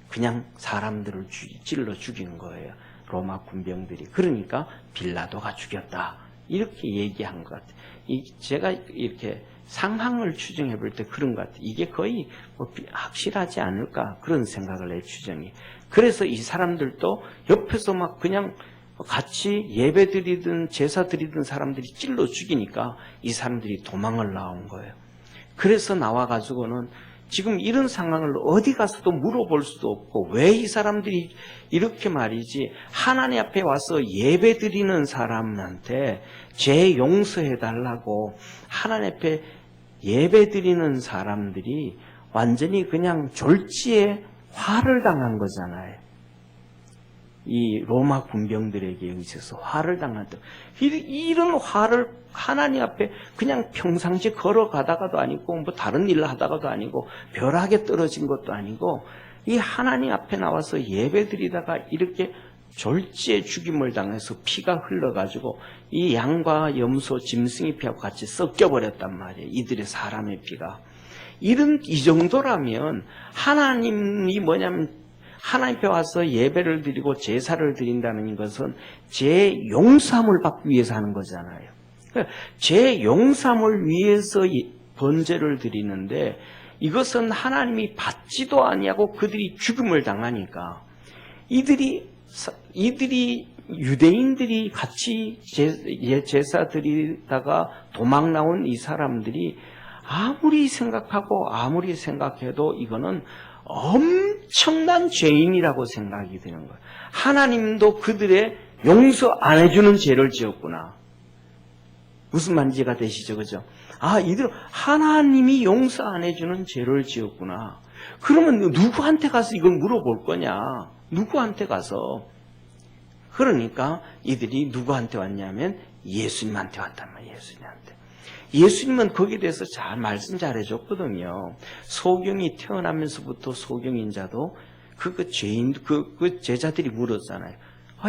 그냥 사람들을 찔러 죽인 거예요. 로마 군병들이. 그러니까 빌라도가 죽였다. 이렇게 얘기한 것 같아요. 제가 이렇게 상황을 추정해 볼 때 그런 것 같아요. 이게 거의 확실하지 않을까 그런 생각을 해 추정이. 그래서 이 사람들도 옆에서 막 그냥 같이 예배 드리든 제사 드리던 사람들이 찔러 죽이니까 이 사람들이 도망을 나온 거예요. 그래서 나와가지고는 지금 이런 상황을 어디 가서도 물어볼 수도 없고 왜 이 사람들이 이렇게 말이지 하나님 앞에 와서 예배 드리는 사람한테 죄 용서해 달라고 하나님 앞에 예배 드리는 사람들이 완전히 그냥 졸지에 화를 당한 거잖아요. 이 로마 군병들에게 있어서 화를 당했다. 이런 화를 하나님 앞에 그냥 평상시 걸어가다가도 아니고 뭐 다른 일을 하다가도 아니고 벼락에 떨어진 것도 아니고 이 하나님 앞에 나와서 예배드리다가 이렇게 졸지에 죽임을 당해서 피가 흘러가지고 이 양과 염소, 짐승의 피하고 같이 섞여버렸단 말이에요. 이들의 사람의 피가. 이 정도라면 하나님이 뭐냐면 하나님 앞에 와서 예배를 드리고 제사를 드린다는 것은 죄 용서함을 받기 위해서 하는 거잖아요. 죄 용서함을 위해서 번제를 드리는데 이것은 하나님이 받지도 아니하고 그들이 죽음을 당하니까 이들이 유대인들이 같이 제사 드리다가 도망 나온 이 사람들이 아무리 생각해도 이거는 엄청난 죄인이라고 생각이 드는 거예요. 하나님도 그들의 용서 안 해주는 죄를 지었구나. 무슨 말인지 이해가 되시죠? 그죠? 이들 하나님이 용서 안 해주는 죄를 지었구나. 그러면 누구한테 가서 이걸 물어볼 거냐? 누구한테 가서? 그러니까 이들이 누구한테 왔냐면 예수님한테 왔단 말이에요. 예수님은 거기에 대해서 잘 말씀 잘해줬거든요. 소경이 태어나면서부터 소경인 자도 그 제자들이 물었잖아요.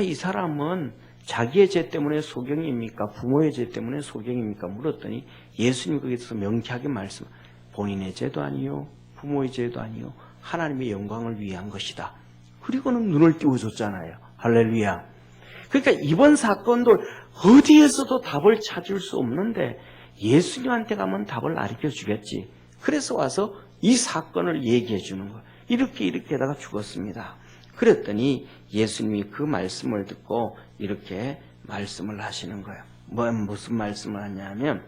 이 사람은 자기의 죄 때문에 소경입니까? 부모의 죄 때문에 소경입니까? 물었더니 예수님이 거기서 명쾌하게 말씀, 본인의 죄도 아니요, 부모의 죄도 아니요, 하나님의 영광을 위한 것이다. 그리고는 눈을 띄워줬잖아요. 할렐루야. 그러니까 이번 사건도 어디에서도 답을 찾을 수 없는데 예수님한테 가면 답을 가르쳐 주겠지. 그래서 와서 이 사건을 얘기해 주는 거예요. 이렇게 하다가 죽었습니다. 그랬더니 예수님이 그 말씀을 듣고 이렇게 말씀을 하시는 거예요. 무슨 말씀을 하냐면,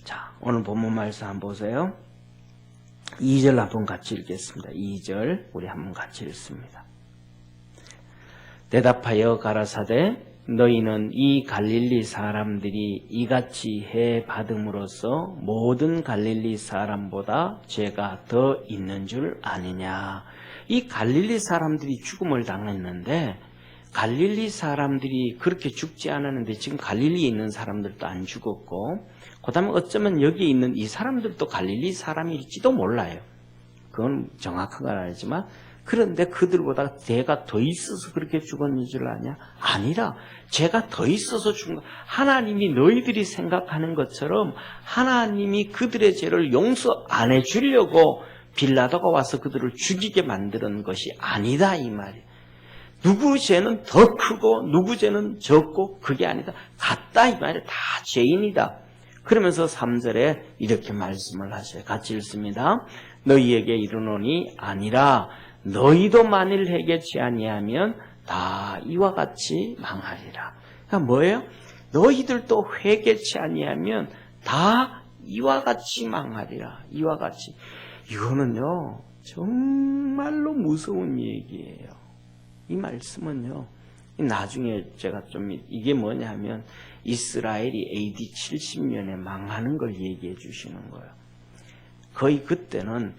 자, 오늘 본문 말씀 한번 보세요. 2절 한번 같이 읽겠습니다. 2절 우리 한번 같이 읽습니다. 대답하여 가라사대 너희는 이 갈릴리 사람들이 이같이 해 받음으로써 모든 갈릴리 사람보다 죄가 더 있는 줄 아느냐. 이 갈릴리 사람들이 죽음을 당했는데 갈릴리 사람들이 그렇게 죽지 않았는데 지금 갈릴리에 있는 사람들도 안 죽었고 그 다음에 어쩌면 여기 있는 이 사람들도 갈릴리 사람일지도 몰라요. 그건 정확한 건 아니지만 그런데 그들보다 죄가 더 있어서 그렇게 죽었는 줄 아냐? 아니라 죄가 더 있어서 죽은 거. 하나님이 너희들이 생각하는 것처럼 하나님이 그들의 죄를 용서 안 해주려고 빌라도가 와서 그들을 죽이게 만드는 것이 아니다 이 말이에요. 누구 죄는 더 크고 누구 죄는 적고 그게 아니다. 같다 이 말이에요. 다 죄인이다. 그러면서 3절에 이렇게 말씀을 하셔요. 같이 읽습니다. 너희에게 이르노니 아니라 너희도 만일 회개치 아니하면 다 이와 같이 망하리라. 그러니까 뭐예요? 너희들도 회개치 아니하면 다 이와 같이 망하리라. 이와 같이. 이거는요, 정말로 무서운 얘기예요. 이 말씀은요, 나중에 제가 좀, 이게 뭐냐 하면, 이스라엘이 AD 70년에 망하는 걸 얘기해 주시는 거예요. 거의 그때는,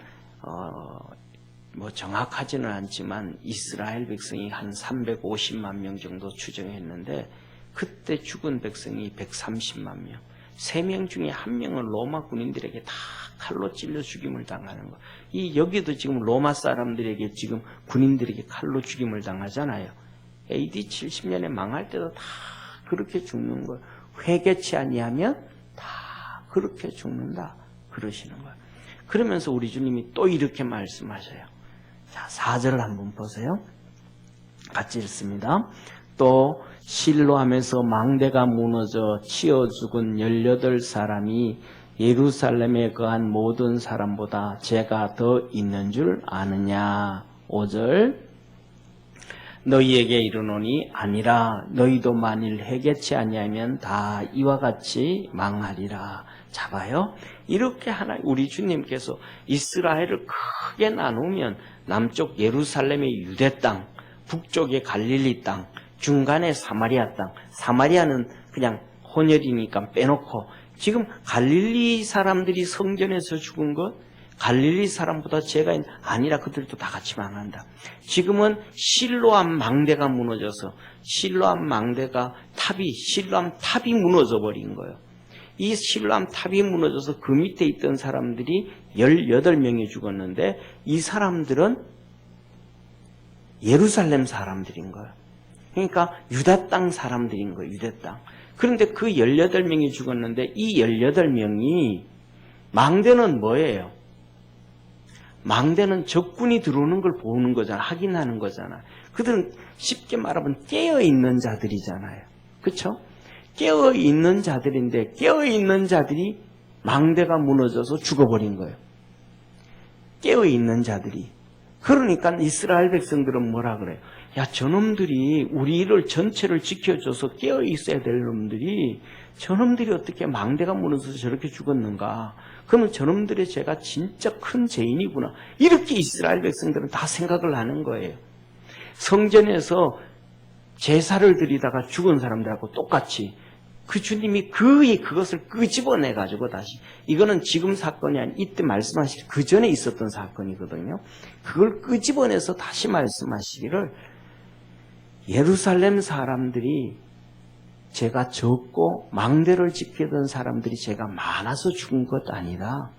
뭐 정확하지는 않지만, 이스라엘 백성이 한 350만 명 정도 추정했는데, 그때 죽은 백성이 130만 명. 3명 중에 1명은 로마 군인들에게 다 칼로 찔려 죽임을 당하는 거. 여기도 지금 로마 사람들에게 지금 군인들에게 칼로 죽임을 당하잖아요. AD 70년에 망할 때도 다 그렇게 죽는 거예요. 회개치 아니하면 다 그렇게 죽는다. 그러시는 거예요. 그러면서 우리 주님이 또 이렇게 말씀하셔요. 자, 4절을 한번 보세요. 같이 읽습니다. 또 실로암에서 망대가 무너져 치어 죽은 18사람이 예루살렘에 거한 모든 사람보다 죄가 더 있는 줄 아느냐. 5절 너희에게 이르노니 아니라 너희도 만일 회개치 아니하면 다 이와 같이 망하리라. 잡아요. 이렇게 우리 주님께서 이스라엘을 크게 나누면 남쪽 예루살렘의 유대 땅, 북쪽의 갈릴리 땅, 중간에 사마리아 땅. 사마리아는 그냥 혼혈이니까 빼놓고 지금 갈릴리 사람들이 성전에서 죽은 것, 갈릴리 사람보다 죄가 아니라 그들도 다 같이 망한다. 지금은 실로암 망대가 무너져서 실로암 탑이 무너져 버린 거예요. 이 실로암 탑이 무너져서 그 밑에 있던 사람들이 18명이 죽었는데 이 사람들은 예루살렘 사람들인 거예요. 그러니까 유다 땅 사람들인 거예요. 유다 땅. 그런데 그 18명이 죽었는데 이 18명이 망대는 뭐예요? 망대는 적군이 들어오는 걸 보는 거잖아. 확인하는 거잖아. 그들은 쉽게 말하면 깨어있는 자들이잖아요. 그렇죠? 깨어있는 자들인데 깨어있는 자들이 망대가 무너져서 죽어버린 거예요. 깨어있는 자들이. 그러니까 이스라엘 백성들은 뭐라 그래요? 야, 저놈들이 우리를 전체를 지켜줘서 깨어있어야 될 놈들이 저놈들이 어떻게 망대가 무너져서 저렇게 죽었는가? 그러면 저놈들의 죄가 진짜 큰 죄인이구나. 이렇게 이스라엘 백성들은 다 생각을 하는 거예요. 성전에서 제사를 드리다가 죽은 사람들하고 똑같이 그 주님이 그것을 끄집어내가지고 다시, 이거는 지금 사건이 아닌 이때 말씀하실 그 전에 있었던 사건이거든요. 그걸 끄집어내서 다시 말씀하시기를 예루살렘 사람들이 죄가 적고 망대를 지키던 사람들이 죄가 많아서 죽은 것 아니라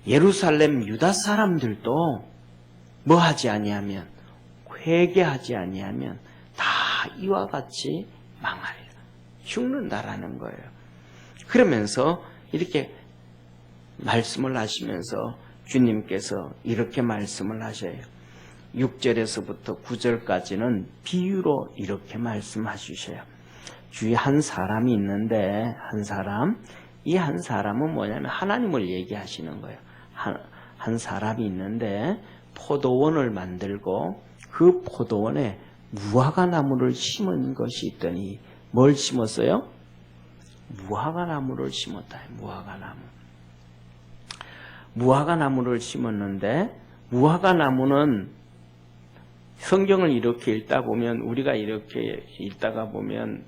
예루살렘 유다 사람들도 뭐 하지 아니하면, 회개하지 아니하면 다 이와 같이 망하리라. 죽는다라는 거예요. 그러면서 이렇게 말씀을 하시면서 주님께서 이렇게 말씀을 하셔요. 6절에서부터 9절까지는 비유로 이렇게 말씀하시셔요. 주위에 한 사람이 있는데 이 한 사람은 뭐냐면 하나님을 얘기하시는 거예요. 한 사람이 있는데 포도원을 만들고 그 포도원에 무화과나무를 심은 것이 있더니 뭘 심었어요? 무화과나무를 심었다. 무화과나무를 심었는데 무화과나무는 성경을 이렇게 읽다 보면, 우리가 이렇게 읽다가 보면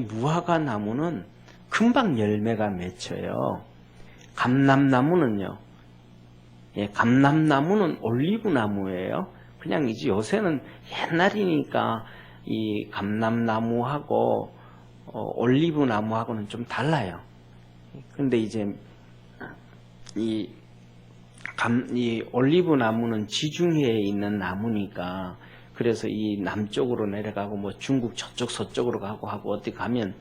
무화과나무는 금방 열매가 맺혀요. 감람나무는요. 감람나무는 올리브나무예요. 그냥 이제 요새는 옛날이니까 이 감람나무하고 올리브나무하고는 좀 달라요. 근데 이제 이 올리브나무는 지중해에 있는 나무니까, 그래서 이 남쪽으로 내려가고 뭐 중국 저쪽 서쪽으로 가고 하고 어디 가면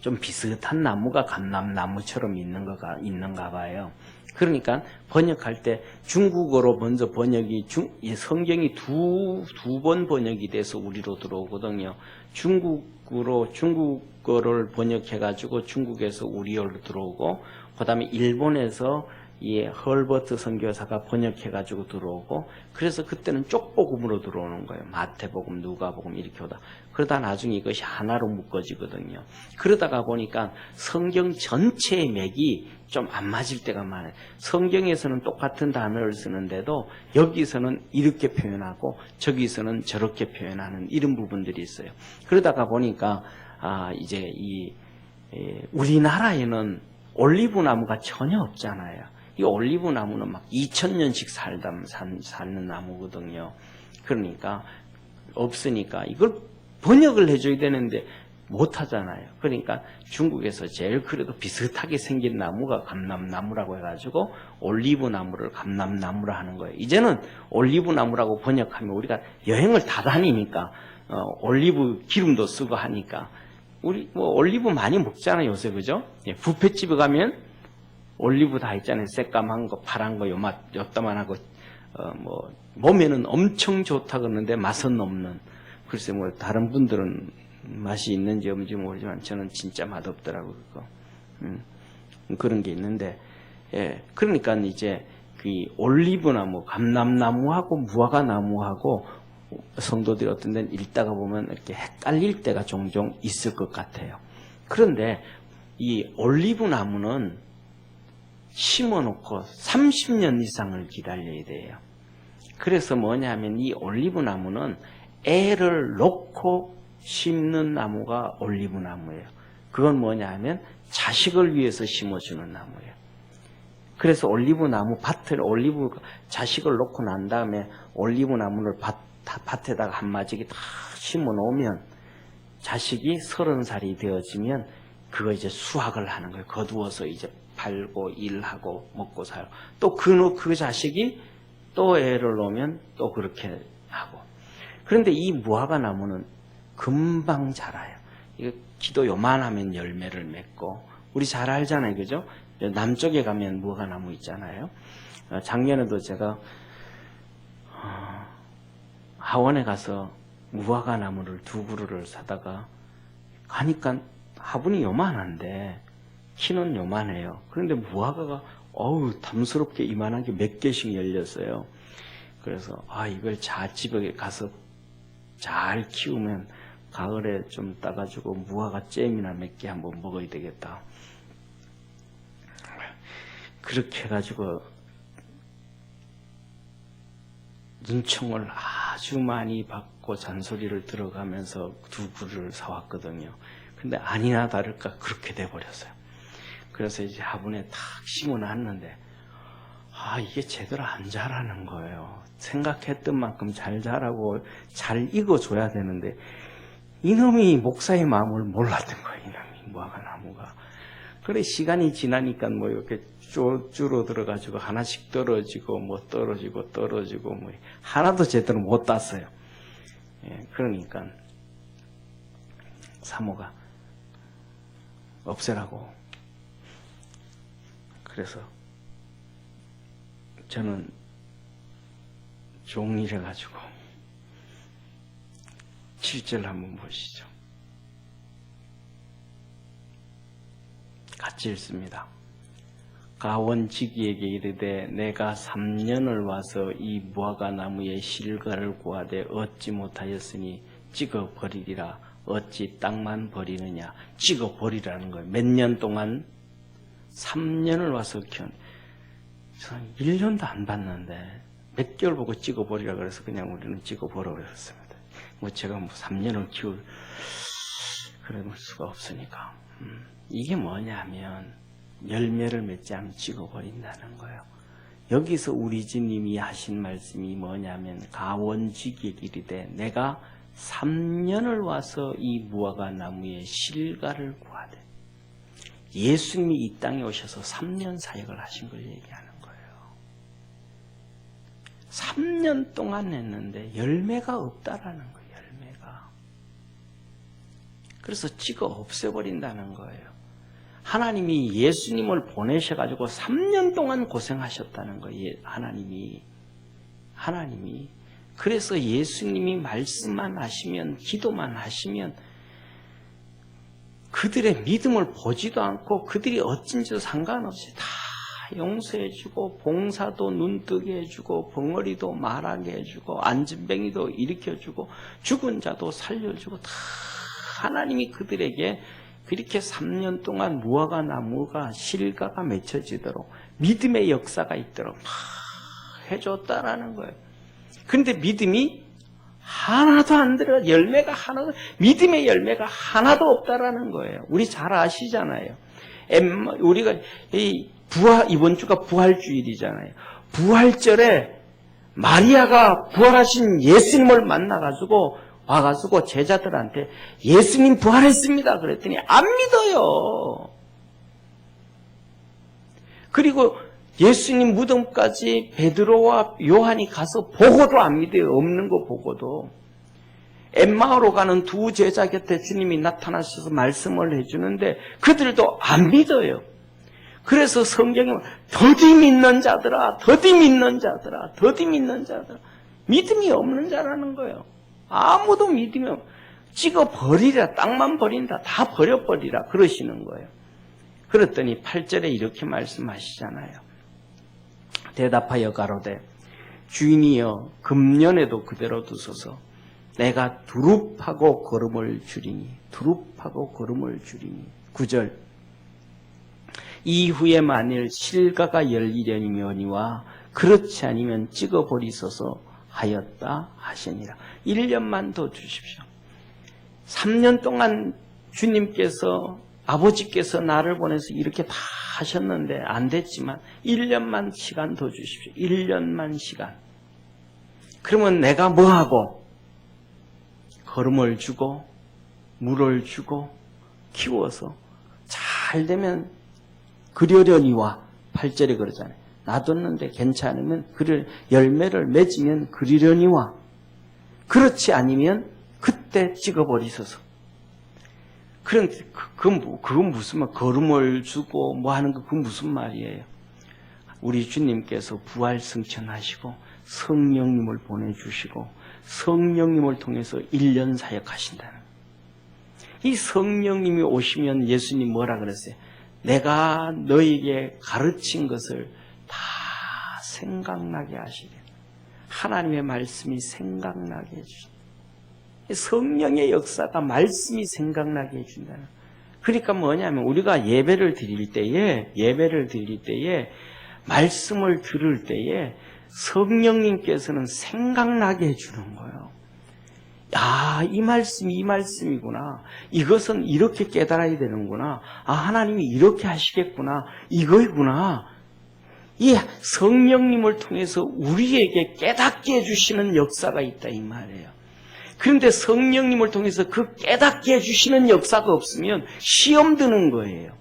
좀 비슷한 나무가 감람나무처럼 있는가 봐요. 그러니까 번역할 때 중국어로 먼저 성경이 두 번 번역이 돼서 우리로 들어오거든요. 중국어를 번역해가지고 중국에서 우리어로 들어오고, 그 다음에 일본에서 이 헐버트 선교사가 번역해가지고 들어오고, 그래서 그때는 쪽복음으로 들어오는 거예요. 마태복음, 누가복음 이렇게 오다. 그러다 나중에 이것이 하나로 묶어지거든요. 그러다가 보니까 성경 전체의 맥이 좀 안 맞을 때가 많아요. 성경에서는 똑같은 단어를 쓰는데도 여기서는 이렇게 표현하고 저기서는 저렇게 표현하는 이런 부분들이 있어요. 그러다가 보니까 이제 우리나라에는 올리브 나무가 전혀 없잖아요. 이 올리브 나무는 막 2000년씩 사는 나무거든요. 그러니까 없으니까 이걸 번역을 해줘야 되는데 못 하잖아요. 그러니까 중국에서 제일 그래도 비슷하게 생긴 나무가 감람나무라고 해가지고 올리브 나무를 감람나무라 하는 거예요. 이제는 올리브 나무라고 번역하면 우리가 여행을 다 다니니까 올리브 기름도 쓰고 하니까 우리 뭐 올리브 많이 먹잖아요, 요새. 그죠? 예, 뷔페집에 가면 올리브 다 있잖아요. 새까만 거, 파란 거, 요따만하고 뭐 몸에는 엄청 좋다 그러는데 맛은 없는. 글쎄 뭐 다른 분들은 맛이 있는지 없는지 모르지만 저는 진짜 맛없더라고요. 그런 게 있는데, 예, 그러니까 이제 그 올리브 나무, 감람나무하고 무화과 나무하고 성도들이 어떤 데는 읽다가 보면 이렇게 헷갈릴 때가 종종 있을 것 같아요. 그런데 이 올리브 나무는 심어놓고 30년 이상을 기다려야 돼요. 그래서 뭐냐면 이 올리브 나무는 애를 놓고 심는 나무가 올리브 나무예요. 그건 뭐냐 하면 자식을 위해서 심어주는 나무예요. 그래서 올리브 나무 밭을 자식을 놓고 난 다음에 올리브 나무를 밭에다가 한 마지기 다 심어 놓으면 자식이 30살이 되어지면 그거 이제 수확을 하는 거예요. 거두어서 이제 팔고 일하고 먹고 살고, 또 그 자식이 또 애를 놓으면 또 그렇게 하고. 그런데 이 무화과 나무는 금방 자라요. 이거 기도 요만하면 열매를 맺고, 우리 잘 알잖아요, 그죠? 남쪽에 가면 무화과 나무 있잖아요. 작년에도 제가 하원에 가서 무화과 나무를 2그루를 사다가 가니까 화분이 요만한데 키는 요만해요. 그런데 무화과가 담스럽게 이만한 게 몇 개씩 열렸어요. 그래서 이걸 집에 가서 잘 키우면 가을에 좀 따가지고 무화과 잼이나 몇 개 한번 먹어야 되겠다. 그렇게 해가지고 눈총을 아주 많이 받고 잔소리를 들어가면서 2그루를 사왔거든요. 근데 아니나 다를까 그렇게 돼버렸어요. 그래서 이제 화분에 탁 심어놨는데 이게 제대로 안 자라는 거예요. 생각했던 만큼 잘 자라고 잘 익어줘야 되는데 이놈이 목사의 마음을 몰랐던 거예요. 이놈이 무화과 나무가. 그래 시간이 지나니까 뭐 이렇게 줄어들어가지고 하나씩 떨어지고 뭐 떨어지고 뭐 하나도 제대로 못 땄어요. 예, 그러니까 사모가 없애라고. 그래서 저는 종일해가지고 7절 한번 보시죠. 같이 읽습니다. 가원지기에게 이르되 내가 3년을 와서 이 무화과 나무의 실과를 구하되 얻지 못하였으니 찍어 버리리라. 어찌 땅만 버리느냐. 찍어 버리라는 거예요. 몇 년 동안? 3년을 와서 저는 1년도 안 봤는데 몇 개월 보고 찍어 버리라 그래서 그냥 우리는 찍어 버려 그랬습니다. 뭐 제가 3년을 키울 그럴 수가 없으니까. 이게 뭐냐면 열매를 맺지 않으면 찍어버린다는 거예요. 여기서 우리 주님이 하신 말씀이 뭐냐면 가원지기에게 이르되 내가 3년을 와서 이 무화과 나무의 실과를 구하되. 예수님이 이 땅에 오셔서 3년 사역을 하신 걸 얘기하는 거예요. 3년 동안 했는데 열매가 없다라는 거예요. 열매가. 그래서 찍어 없애버린다는 거예요. 하나님이 예수님을 보내셔가지고 3년 동안 고생하셨다는 거예요. 하나님이. 그래서 예수님이 말씀만 하시면, 기도만 하시면 그들의 믿음을 보지도 않고 그들이 어쩐지도 상관없이 다 용서해주고 봉사도 눈뜨게 해주고 벙어리도 말하게 해주고 안진뱅이도 일으켜주고 죽은 자도 살려주고 다 하나님이 그들에게 그렇게 3년 동안 무화과 나무가 실과가 맺혀지도록 믿음의 역사가 있도록 다 해줬다라는 거예요. 그런데 믿음이 하나도 안 들어, 믿음의 열매가 하나도 없다라는 거예요. 우리 잘 아시잖아요. 우리가 이번 주가 부활주일이잖아요. 부활절에 마리아가 부활하신 예수님을 만나가지고 와가지고 제자들한테 예수님 부활했습니다 그랬더니 안 믿어요. 그리고 예수님 무덤까지 베드로와 요한이 가서 보고도 안 믿어요. 없는 거 보고도. 엠마오로 가는 두 제자 곁에 주님이 나타나셔서 말씀을 해주는데 그들도 안 믿어요. 그래서 성경에 더디 믿는 자들아, 더디 믿는 자들아, 더디 믿는 자들아. 믿음이 없는 자라는 거예요. 아무도 믿음이 없. 찍어버리라, 땅만 버린다, 다 버려버리라 그러시는 거예요. 그랬더니 8절에 이렇게 말씀하시잖아요. 대답하여 가로되 주인이여 금년에도 그대로 두소서. 내가 두릅하고 거름을 주리니, 두릅하고 거름을 주리니. 9절 이후에 만일 실과가 열리려니와 그렇지 아니면 찍어버리소서 하였다 하시니라. 1년만 더 주십시오. 3년 동안 주님께서 아버지께서 나를 보내서 이렇게 다 하셨는데 안 됐지만 1년만 시간 더 주십시오. 1년만 시간. 그러면 내가 뭐하고? 거름을 주고 물을 주고 키워서 잘 되면 그려려니와 8절에 그러잖아요. 놔뒀는데 괜찮으면 열매를 맺으면 그리려니와 그렇지 아니면 그때 찍어버리소서. 그런데 그건 무슨 말? 거름을 주고 뭐 하는 거 그건 무슨 말이에요? 우리 주님께서 부활 승천하시고 성령님을 보내주시고 성령님을 통해서 1년 사역하신다는 거예요. 이 성령님이 오시면 예수님 뭐라 그랬어요? 내가 너에게 가르친 것을 다 생각나게 하시래. 하나님의 말씀이 생각나게 해주신다. 성령의 역사가 말씀이 생각나게 해준다는. 그러니까 뭐냐면 우리가 예배를 드릴 때에 말씀을 들을 때에 성령님께서는 생각나게 해주는 거예요. 야, 이 말씀이구나. 이것은 이렇게 깨달아야 되는구나. 아, 하나님이 이렇게 하시겠구나. 이거이구나. 이 성령님을 통해서 우리에게 깨닫게 해주시는 역사가 있다 이 말이에요. 그런데 성령님을 통해서 그 깨닫게 해주시는 역사가 없으면 시험 드는 거예요.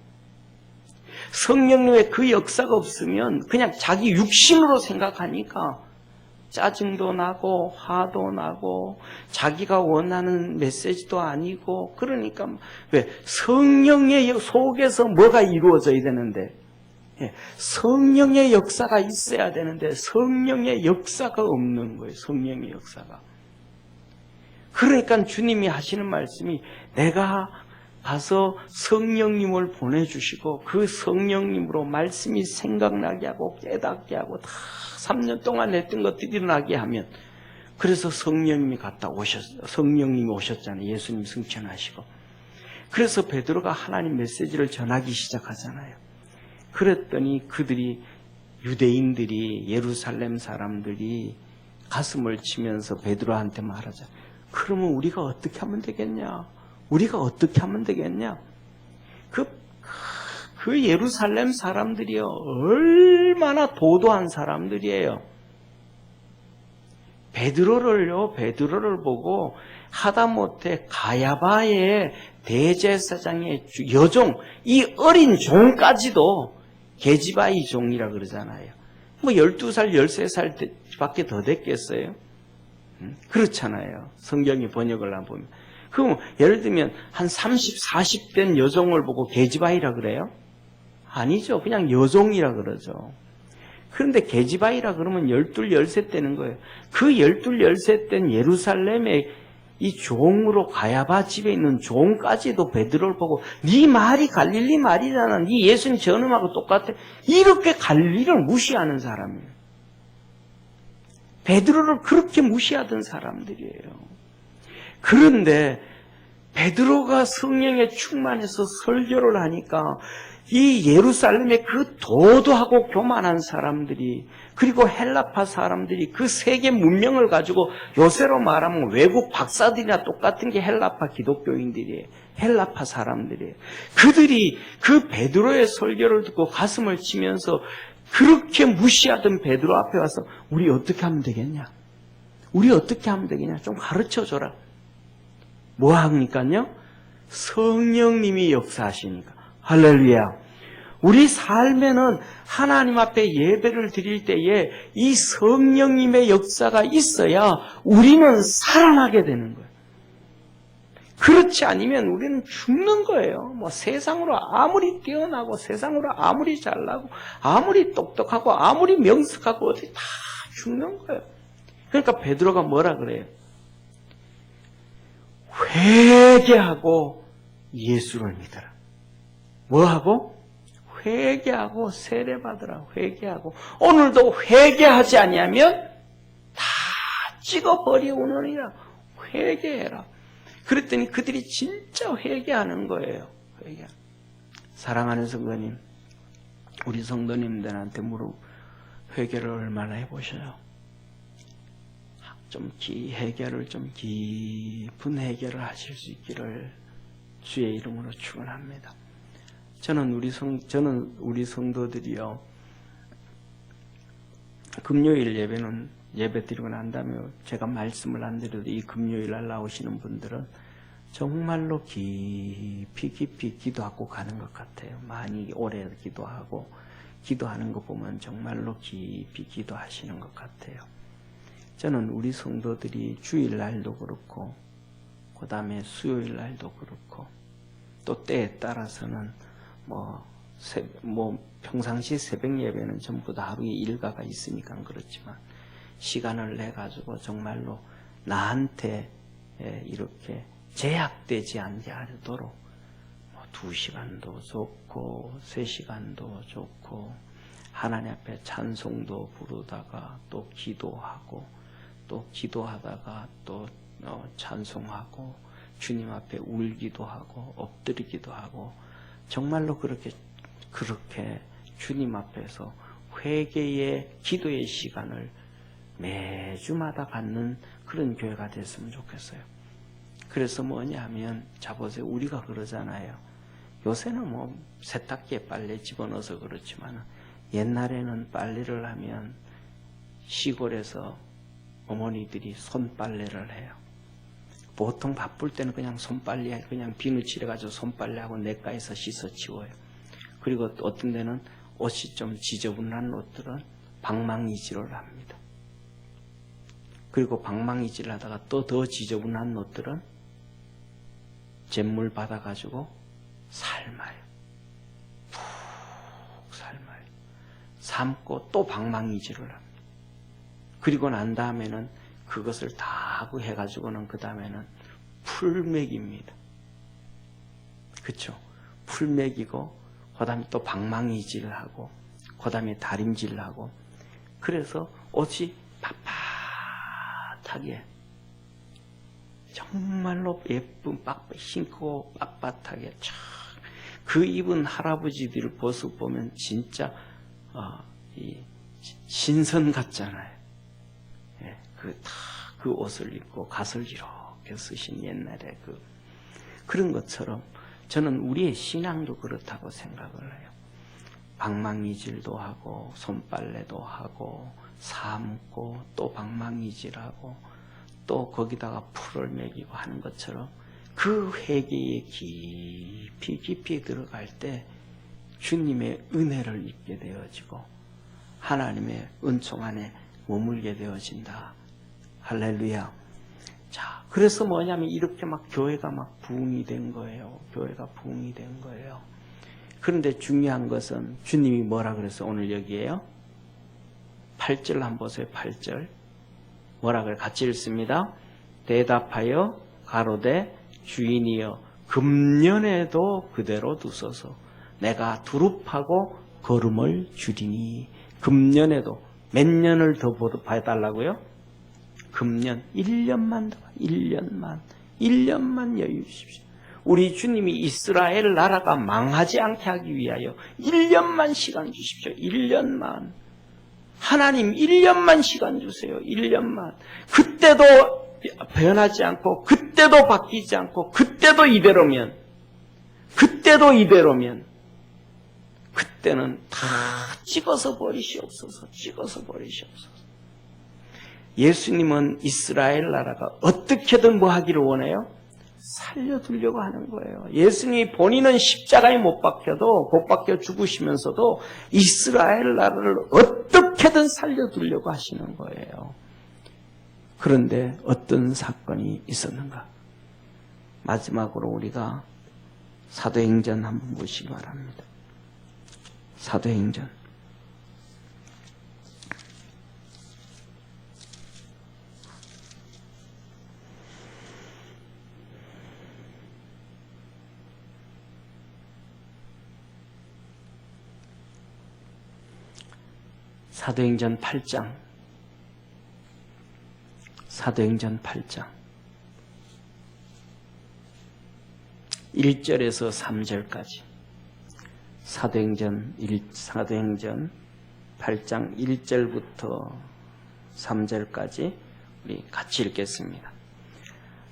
성령님의 그 역사가 없으면 그냥 자기 육신으로 생각하니까 짜증도 나고 화도 나고 자기가 원하는 메시지도 아니고 그러니까 왜? 성령의 속에서 뭐가 이루어져야 되는데 성령의 역사가 있어야 되는데 성령의 역사가 없는 거예요. 성령의 역사가. 그러니까 주님이 하시는 말씀이 내가 가서 성령님을 보내주시고 그 성령님으로 말씀이 생각나게 하고 깨닫게 하고 다 3년 동안 했던 것들이 일어나게 하면 그래서 성령님이 성령님이 오셨잖아요. 예수님 승천하시고. 그래서 베드로가 하나님 메시지를 전하기 시작하잖아요. 그랬더니 유대인들이 예루살렘 사람들이 가슴을 치면서 베드로한테 말하자. 그러면 우리가 어떻게 하면 되겠냐? 우리가 어떻게 하면 되겠냐? 그 예루살렘 사람들이요, 얼마나 도도한 사람들이에요. 베드로를 보고 하다못해 가야바의 대제사장의 여종, 이 어린 종까지도 게지바이 종이라 그러잖아요. 뭐 12살, 13살 밖에 더 됐겠어요? 그렇잖아요. 성경의 번역을 안 보면. 그럼 예를 들면 한 30, 40 된 여종을 보고 게지바이라 그래요? 아니죠. 그냥 여종이라 그러죠. 그런데 게지바이라 그러면 12, 13 되는 거예요. 그 12, 13 된 예루살렘의 이 종으로 가야바 집에 있는 종까지도 베드로를 보고 네 말이 갈릴리 말이잖아. 네 예수님 저놈하고 똑같아. 이렇게 갈릴리를 무시하는 사람이에요. 베드로를 그렇게 무시하던 사람들이에요. 그런데 베드로가 성령에 충만해서 설교를 하니까 이 예루살렘의 그 도도하고 교만한 사람들이, 그리고 헬라파 사람들이, 그 세계 문명을 가지고 요새로 말하면 외국 박사들이나 똑같은 게 헬라파 기독교인들이에요. 헬라파 사람들이에요. 그들이 그 베드로의 설교를 듣고 가슴을 치면서 그렇게 무시하던 베드로 앞에 와서 우리 어떻게 하면 되겠냐? 우리 어떻게 하면 되겠냐? 좀 가르쳐줘라. 뭐 합니까요? 성령님이 역사하시니까. 할렐루야. 우리 삶에는 하나님 앞에 예배를 드릴 때에 이 성령님의 역사가 있어야 우리는 살아나게 되는 거예요. 그렇지 않으면 우리는 죽는 거예요. 뭐 세상으로 아무리 뛰어나고 세상으로 아무리 잘나고 아무리 똑똑하고 아무리 명석하고 어디 다 죽는 거예요. 그러니까 베드로가 뭐라 그래요? 회개하고 예수를 믿어라. 뭐하고? 회개하고 세례받으라. 회개하고. 오늘도 회개하지 아니하면 다 찍어버리오느니라. 회개해라. 그랬더니 그들이 진짜 회개하는 거예요. 사랑하는 성도님, 우리 성도님들한테 회개를 얼마나 해보셔요? 좀 회개를 좀 깊은 회개를 하실 수 있기를 주의 이름으로 축원합니다. 저는 우리 성도들이요, 금요일 예배는 예배 드리고 난 다음에 제가 말씀을 안 드려도 이 금요일 날 나오시는 분들은 정말로 깊이 기도하고 가는 것 같아요. 많이 오래 기도하고 기도하는 거 보면 정말로 깊이 기도하시는 것 같아요. 저는 우리 성도들이 주일날도 그렇고 그 다음에 수요일날도 그렇고 또 때에 따라서는 평상시 새벽 예배는 전부 다 하루에 일과가 있으니까 그렇지만 시간을 내가지고 정말로 나한테 이렇게 제약되지 않게 하도록 2시간도 좋고 3시간도 좋고 하나님 앞에 찬송도 부르다가 또 기도하고 또 기도하다가 또 찬송하고 주님 앞에 울기도 하고 엎드리기도 하고 정말로 그렇게 주님 앞에서 회개의 기도의 시간을 매주마다 갖는 그런 교회가 됐으면 좋겠어요. 그래서 뭐냐면 자보세요. 우리가 그러잖아요. 요새는 세탁기에 빨래 집어넣어서 그렇지만 옛날에는 빨래를 하면 시골에서 어머니들이 손빨래를 해요. 보통 바쁠 때는 그냥 손빨래, 그냥 비누 칠해가지고 손빨래하고 냇가에서 씻어 치워요. 그리고 어떤 데는 옷이 좀 지저분한 옷들은 방망이질을 합니다. 그리고 방망이질 하다가 또 더 지저분한 옷들은 잿물 받아가지고 삶아요. 푹 삶아요. 삶고 또 방망이질을 합니다. 그리고 난 다음에는 그것을 다 하고 해가지고는 그 다음에는 풀맥입니다. 그쵸? 풀맥이고 그 다음에 또 방망이질하고 그 다음에 다림질하고 그래서 옷이 빳빳하게 정말로 예쁜 신고 빳빳하게 그 입은 할아버지들 모습 보면 진짜 신선 같잖아요. 그 옷을 입고 갓을 이렇게 쓰신 옛날에 그런 것처럼 저는 우리의 신앙도 그렇다고 생각을 해요. 방망이질도 하고 손빨래도 하고 삶고 또 방망이질하고 또 거기다가 풀을 먹이고 하는 것처럼 그 회개에 깊이 들어갈 때 주님의 은혜를 입게 되어지고 하나님의 은총 안에 머물게 되어진다. 할렐루야. 자, 그래서 뭐냐면 이렇게 교회가 부흥이 된 거예요. 교회가 부흥이 된 거예요. 그런데 중요한 것은 주님이 뭐라 그랬어? 오늘 여기에요. 8절 한번 보세요. 8절. 뭐라 그래? 같이 읽습니다. 대답하여 가로되 주인이여 금년에도 그대로 두소서. 내가 두릅하고 걸음을 줄이니. 금년에도 몇 년을 더 봐달라고요? 금년 1년만 더, 1년만 여유 주십시오. 우리 주님이 이스라엘 나라가 망하지 않게 하기 위하여 1년만 시간 주십시오. 1년만. 하나님 1년만 시간 주세요. 1년만. 그때도 변하지 않고 그때도 바뀌지 않고 그때도 이대로면 그때는 다 찍어서 버리시옵소서. 찍어서 버리시옵소서. 예수님은 이스라엘 나라가 어떻게든 뭐 하기를 원해요? 살려두려고 하는 거예요. 예수님이 본인은 십자가에 못 박혀 죽으시면서도 이스라엘 나라를 어떻게든 살려두려고 하시는 거예요. 그런데 어떤 사건이 있었는가? 마지막으로 우리가 사도행전 한번 보시기 바랍니다. 사도행전. 사도행전 8장. 사도행전 8장. 1절에서 3절까지. 사도행전 8장 1절부터 3절까지 우리 같이 읽겠습니다.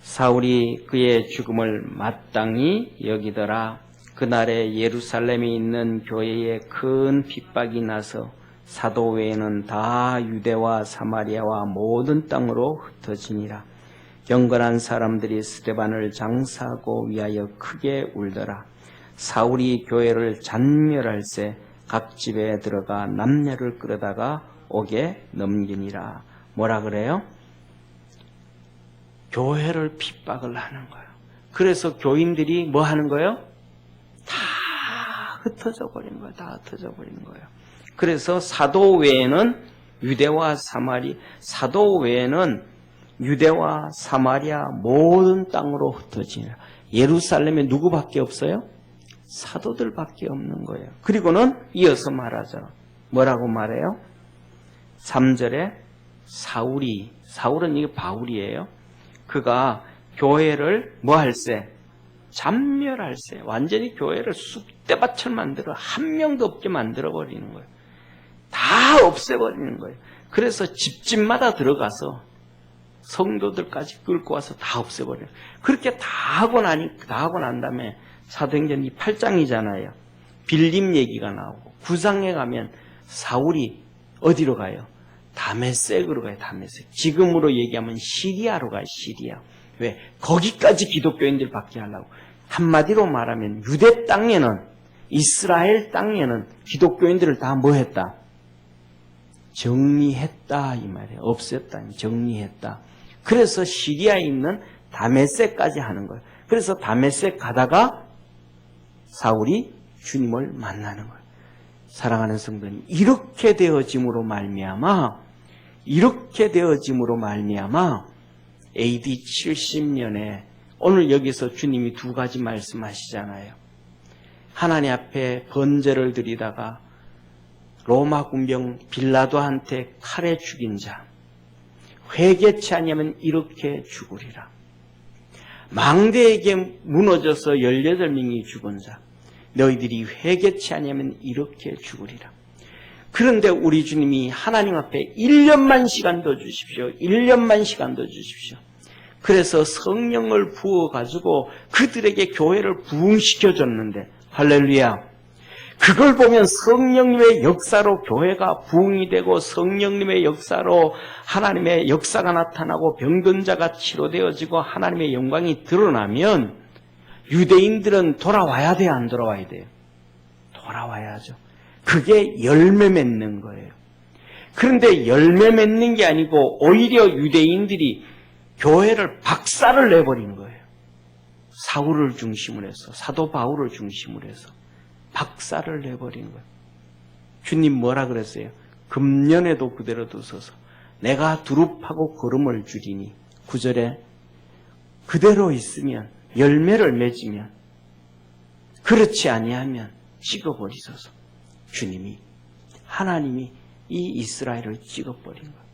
사울이 그의 죽음을 마땅히 여기더라. 그날에 예루살렘에 있는 교회에 큰 핍박이 나서 사도 외에는 다 유대와 사마리아와 모든 땅으로 흩어지니라. 경건한 사람들이 스데반을 장사하고 위하여 크게 울더라. 사울이 교회를 잔멸할새 각 집에 들어가 남녀를 끌어다가 옥에 넘기니라. 뭐라 그래요? 교회를 핍박을 하는 거예요. 그래서 교인들이 뭐 하는 거예요? 다 흩어져 버린 거예요. 다 흩어져 버린 거예요. 그래서 사도 외에는 유대와 사마리아 모든 땅으로 흩어지니라. 예루살렘에 누구밖에 없어요? 사도들밖에 없는 거예요. 그리고는 이어서 말하죠. 뭐라고 말해요? 3절에 사울은 이게 바울이에요. 그가 교회를 뭐 할세? 잔멸할세. 완전히 교회를 쑥대밭을 만들어 한 명도 없게 만들어버리는 거예요. 다 없애버리는 거예요. 그래서 집집마다 들어가서 성도들까지 끌고 와서 다 없애버려요. 그렇게 다 하고 난 다음에 사도행전 8장이잖아요. 빌림 얘기가 나오고 9장에 가면 사울이 어디로 가요? 다메섹으로 가요. 다메섹. 지금으로 얘기하면 시리아로 가요. 시리아. 왜? 거기까지 기독교인들 받게 하려고. 한마디로 말하면 유대 땅에는, 이스라엘 땅에는 기독교인들을 다 뭐 했다? 정리했다 이 말이에요. 없앴다. 정리했다. 그래서 시리아에 있는 다메섹까지 하는 거예요. 그래서 다메섹 가다가 사울이 주님을 만나는 거예요. 사랑하는 성도님, 이렇게 되어짐으로 말미암아 AD 70년에 오늘 여기서 주님이 두 가지 말씀하시잖아요. 하나님 앞에 번제를 드리다가 로마 군병 빌라도한테 칼에 죽인 자, 회개치 아니하면 이렇게 죽으리라. 망대에게 무너져서 18명이 죽은 자, 너희들이 회개치 아니하면 이렇게 죽으리라. 그런데 우리 주님이 하나님 앞에 1년만 시간 더 주십시오. 1년만 시간 더 주십시오. 그래서 성령을 부어가지고 그들에게 교회를 부흥시켜줬는데, 할렐루야. 그걸 보면 성령님의 역사로 교회가 부흥이 되고 성령님의 역사로 하나님의 역사가 나타나고 병든 자가 치료되어지고 하나님의 영광이 드러나면 유대인들은 돌아와야 돼요? 안 돌아와야 돼요? 돌아와야죠. 그게 열매 맺는 거예요. 그런데 열매 맺는 게 아니고 오히려 유대인들이 교회를 박살을 내버린 거예요. 사울을 중심으로 해서, 사도 바울을 중심으로 해서 박살을 내버린 거예요. 주님 뭐라 그랬어요? 금년에도 그대로 두소서. 내가 두릅하고 걸음을 줄이니. 9절에 그대로 있으면 열매를 맺으면 그렇지 아니하면 찍어버리소서. 주님이 하나님이 이 이스라엘을 찍어버린 거예요.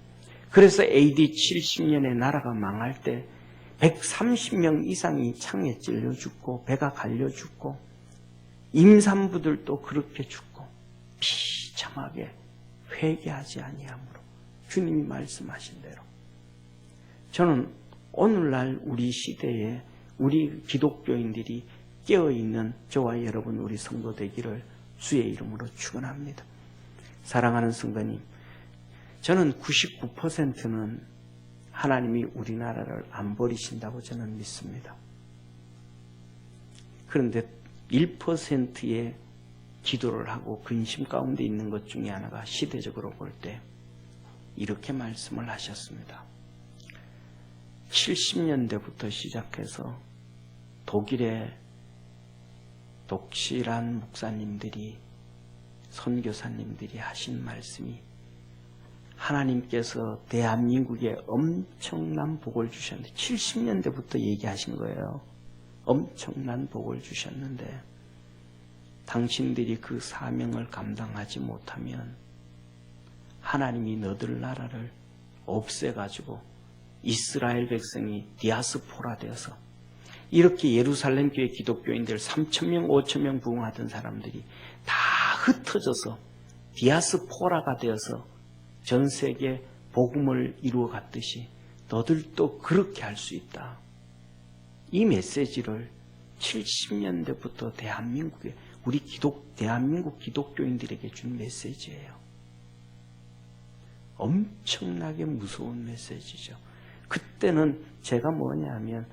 그래서 AD 70년에 나라가 망할 때 130명 이상이 창에 찔려 죽고 배가 갈려 죽고 임산부들도 그렇게 죽고 비참하게 회개하지 아니하므로 주님이 말씀하신 대로 저는 오늘날 우리 시대에 우리 기독교인들이 깨어있는 저와 여러분 우리 성도 되기를 주의 이름으로 축원합니다. 사랑하는 성도님, 저는 99%는 하나님이 우리나라를 안 버리신다고 저는 믿습니다. 그런데 1%의 기도를 하고 근심 가운데 있는 것 중에 하나가 시대적으로 볼 때 이렇게 말씀을 하셨습니다. 70년대부터 시작해서 독일의 독실한 목사님들이 선교사님들이 하신 말씀이 하나님께서 대한민국에 엄청난 복을 주셨는데 70년대부터 얘기하신 거예요. 엄청난 복을 주셨는데 당신들이 그 사명을 감당하지 못하면 하나님이 너들 나라를 없애가지고 이스라엘 백성이 디아스포라 되어서 이렇게 예루살렘 교회 기독교인들 3,000명, 5,000명 부흥하던 사람들이 다 흩어져서 디아스포라가 되어서 전 세계 복음을 이루어 갔듯이 너들도 그렇게 할 수 있다. 이 메시지를 70년대부터 대한민국에 우리 대한민국 기독교인들에게 준 메시지예요. 엄청나게 무서운 메시지죠. 그때는 제가 뭐냐 하면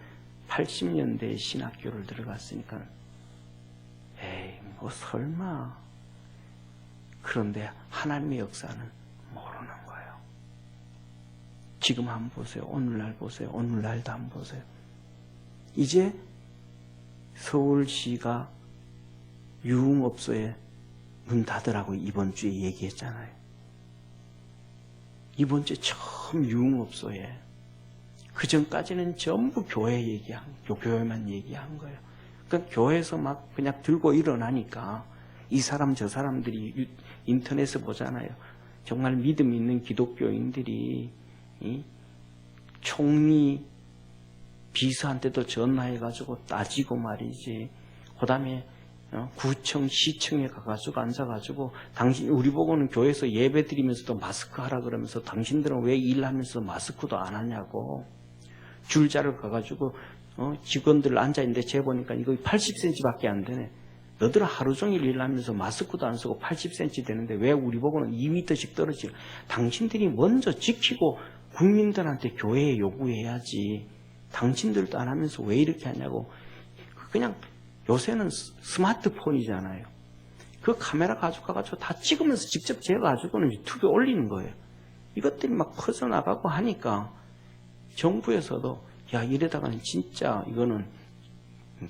80년대에 신학교를 들어갔으니까 에이 뭐 설마. 그런데 하나님의 역사는 모르는 거예요. 지금 한번 보세요. 오늘날 보세요. 오늘날도 한번 보세요. 이제 서울시가 유흥업소에 문 닫으라고 이번 주에 얘기했잖아요. 이번 주에 처음 유흥업소에 그 전까지는 전부 교회만 얘기한 거예요. 그러니까 교회에서 막 그냥 들고 일어나니까 이 사람 저 사람들이 인터넷에 보잖아요. 정말 믿음 있는 기독교인들이 총리 비서한테도 전화해가지고 따지고 말이지. 그 다음에 구청, 시청에 가가지고 앉아가지고 우리 보고는 교회에서 예배 드리면서도 마스크 하라 그러면서 당신들은 왜 일하면서 마스크도 안 하냐고. 줄자를 가가지고 직원들 앉아있는데 재보니까 이거 80cm밖에 안 되네. 너들은 하루 종일 일하면서 마스크도 안 쓰고 80cm 되는데 왜 우리 보고는 2m씩 떨어지냐. 당신들이 먼저 지키고 국민들한테 교회에 요구해야지. 당신들도 안 하면서 왜 이렇게 하냐고. 그냥 요새는 스마트폰이잖아요. 그 카메라 가지고 다 찍으면서 직접 재가지고는 유튜브에 올리는 거예요. 이것들이 막 퍼져나가고 하니까 정부에서도 야 이러다가는 진짜 이거는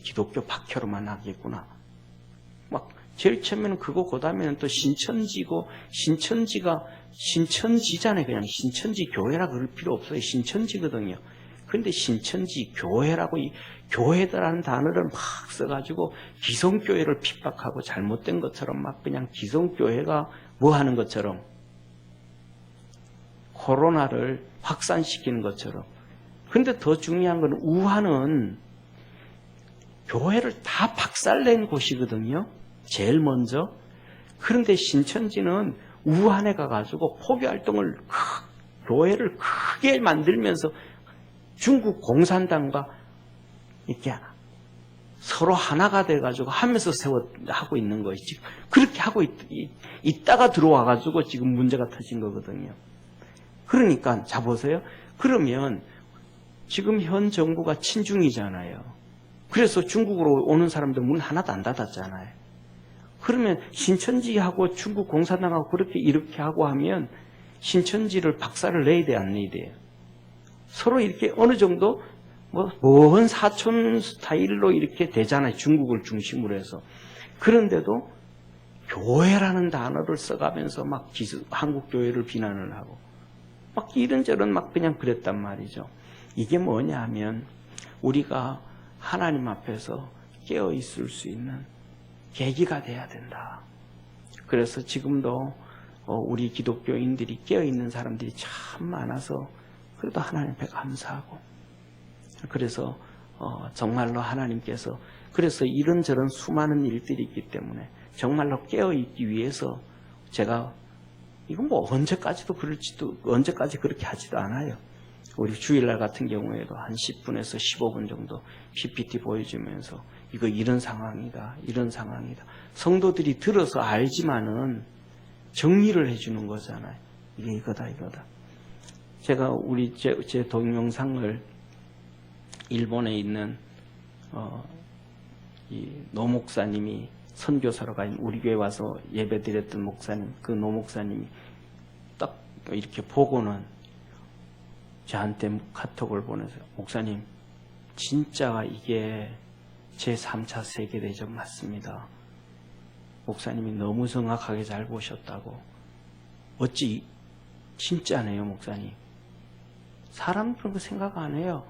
기독교 박해로만 하겠구나. 막 제일 처음에는 그거 그 다음에는 또 신천지고 신천지잖아요. 그냥 신천지 교회라 그럴 필요 없어요. 신천지거든요. 그런데 신천지 교회라고 이 교회라는 단어를 막 써가지고 기성교회를 핍박하고 잘못된 것처럼 막 그냥 기성교회가 뭐 하는 것처럼 코로나를 확산시키는 것처럼. 근데 더 중요한 건 우한은 교회를 다 박살낸 곳이거든요. 제일 먼저. 그런데 신천지는 우한에 가가지고 포교활동을 교회를 크게 만들면서 중국 공산당과 이렇게 서로 하나가 돼가지고 하면서 하고 있는 거예요. 지금 그렇게 하고 있다가 들어와가지고 지금 문제가 터진 거거든요. 그러니까 자 보세요. 그러면 지금 현 정부가 친중이잖아요. 그래서 중국으로 오는 사람들 문 하나도 안 닫았잖아요. 그러면 신천지하고 중국 공산당하고 그렇게 이렇게 하고 하면 신천지를 박살을 내야 돼, 안 내야 돼요? 서로 이렇게 어느 정도 먼 사촌 스타일로 이렇게 되잖아요. 중국을 중심으로 해서. 그런데도 교회라는 단어를 써가면서 막 한국 교회를 비난을 하고 막 이런저런 막 그냥 그랬단 말이죠. 이게 뭐냐 하면 우리가 하나님 앞에서 깨어 있을 수 있는 계기가 돼야 된다. 그래서 지금도 우리 기독교인들이 깨어 있는 사람들이 참 많아서 그래도 하나님 앞에 감사하고, 그래서 정말로 하나님께서 그래서 이런저런 수많은 일들이 있기 때문에 정말로 깨어 있기 위해서 제가 이건 뭐 언제까지도 언제까지 그렇게 하지도 않아요. 우리 주일날 같은 경우에도 한 10분에서 15분 정도 PPT 보여주면서 이거 이런 상황이다, 이런 상황이다. 성도들이 들어서 알지만은 정리를 해주는 거잖아요. 이게 이거다. 제가 제 동영상을 일본에 있는 이 노 목사님이 선교사로 가 있는 우리 교회 와서 예배드렸던 목사님, 그 노 목사님이 딱 이렇게 보고는 저한테 카톡을 보내서 목사님 진짜 이게 제3차 세계대전 맞습니다. 목사님이 너무 정확하게 잘 보셨다고. 어찌 진짜네요 목사님. 사람 그런 거 생각 안 해요.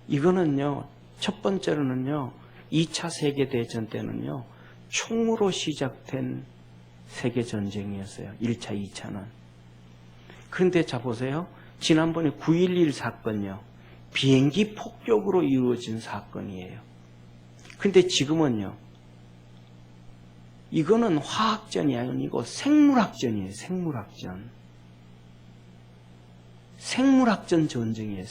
이거는요, 첫 번째로는요, 2차 세계대전 때는요, 총으로 시작된 세계전쟁이었어요. 1차, 2차는. 그런데 자 보세요. 지난번에 9.11 사건요, 비행기 폭격으로 이루어진 사건이에요. 그런데 지금은요, 이거는 화학전이 아니고 생물학전이에요. 생물학전 전쟁이에요.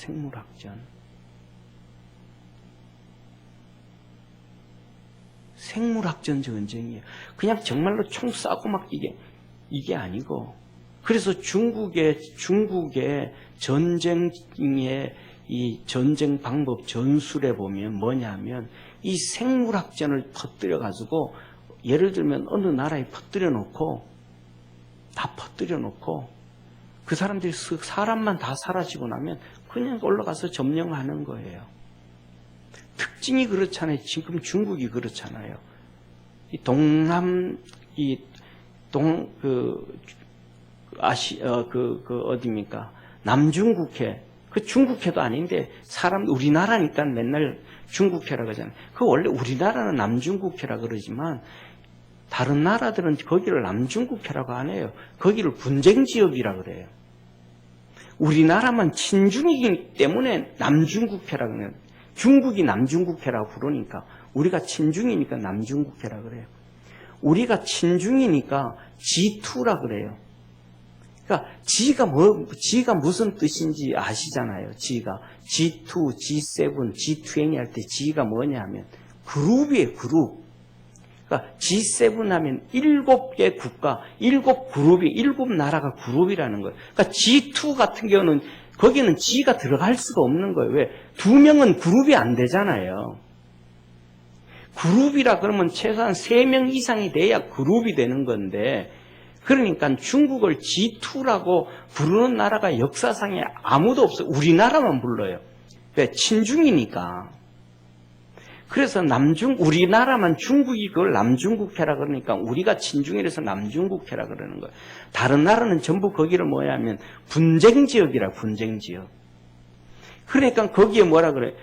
생물학전 전쟁이에요. 그냥 정말로 총 쏴고 막 이게 아니고. 그래서 중국의 전쟁의 이 전쟁 방법 전술에 보면 뭐냐면 이 생물학전을 퍼뜨려 가지고 예를 들면 어느 나라에 퍼뜨려 놓고 그 사람들이 사람만 다 사라지고 나면 그냥 올라가서 점령하는 거예요. 특징이 그렇잖아요. 지금 중국이 그렇잖아요. 이 어디입니까? 남중국해. 그 중국해도 아닌데 우리나라니까 맨날 중국해라 그러잖아요. 그 원래 우리나라는 남중국해라 그러지만 다른 나라들은 거기를 남중국해라고 안 해요. 거기를 분쟁지역이라 그래요. 우리나라만 친중이기 때문에 남중국해라고 해요. 중국이 남중국해라고 부르니까 우리가 친중이니까 남중국해라 그래요. 우리가 친중이니까 G2라 그래요. 그러니까 G가 무슨 뜻인지 아시잖아요. G가 G2, G7, G20 할 때 G가 뭐냐 하면 그룹이에요. 그룹. 그러니까 G7 하면 7개 국가, 7그룹이 7나라가 그룹이라는 거예요. 그러니까 G2 같은 경우는 거기는 G가 들어갈 수가 없는 거예요. 왜? 2명은 그룹이 안 되잖아요. 그룹이라 그러면 최소한 3명 이상이 돼야 그룹이 되는 건데, 그러니까 중국을 G2라고 부르는 나라가 역사상에 아무도 없어요. 우리나라만 불러요. 왜? 친중이니까. 그래서 우리나라만 중국이 그걸 남중국해라 그러니까 우리가 친중이라서 남중국해라 그러는 거예요. 다른 나라는 전부 거기를 뭐야 하면 분쟁지역이라, 분쟁지역. 그러니까 거기에 뭐라 그래?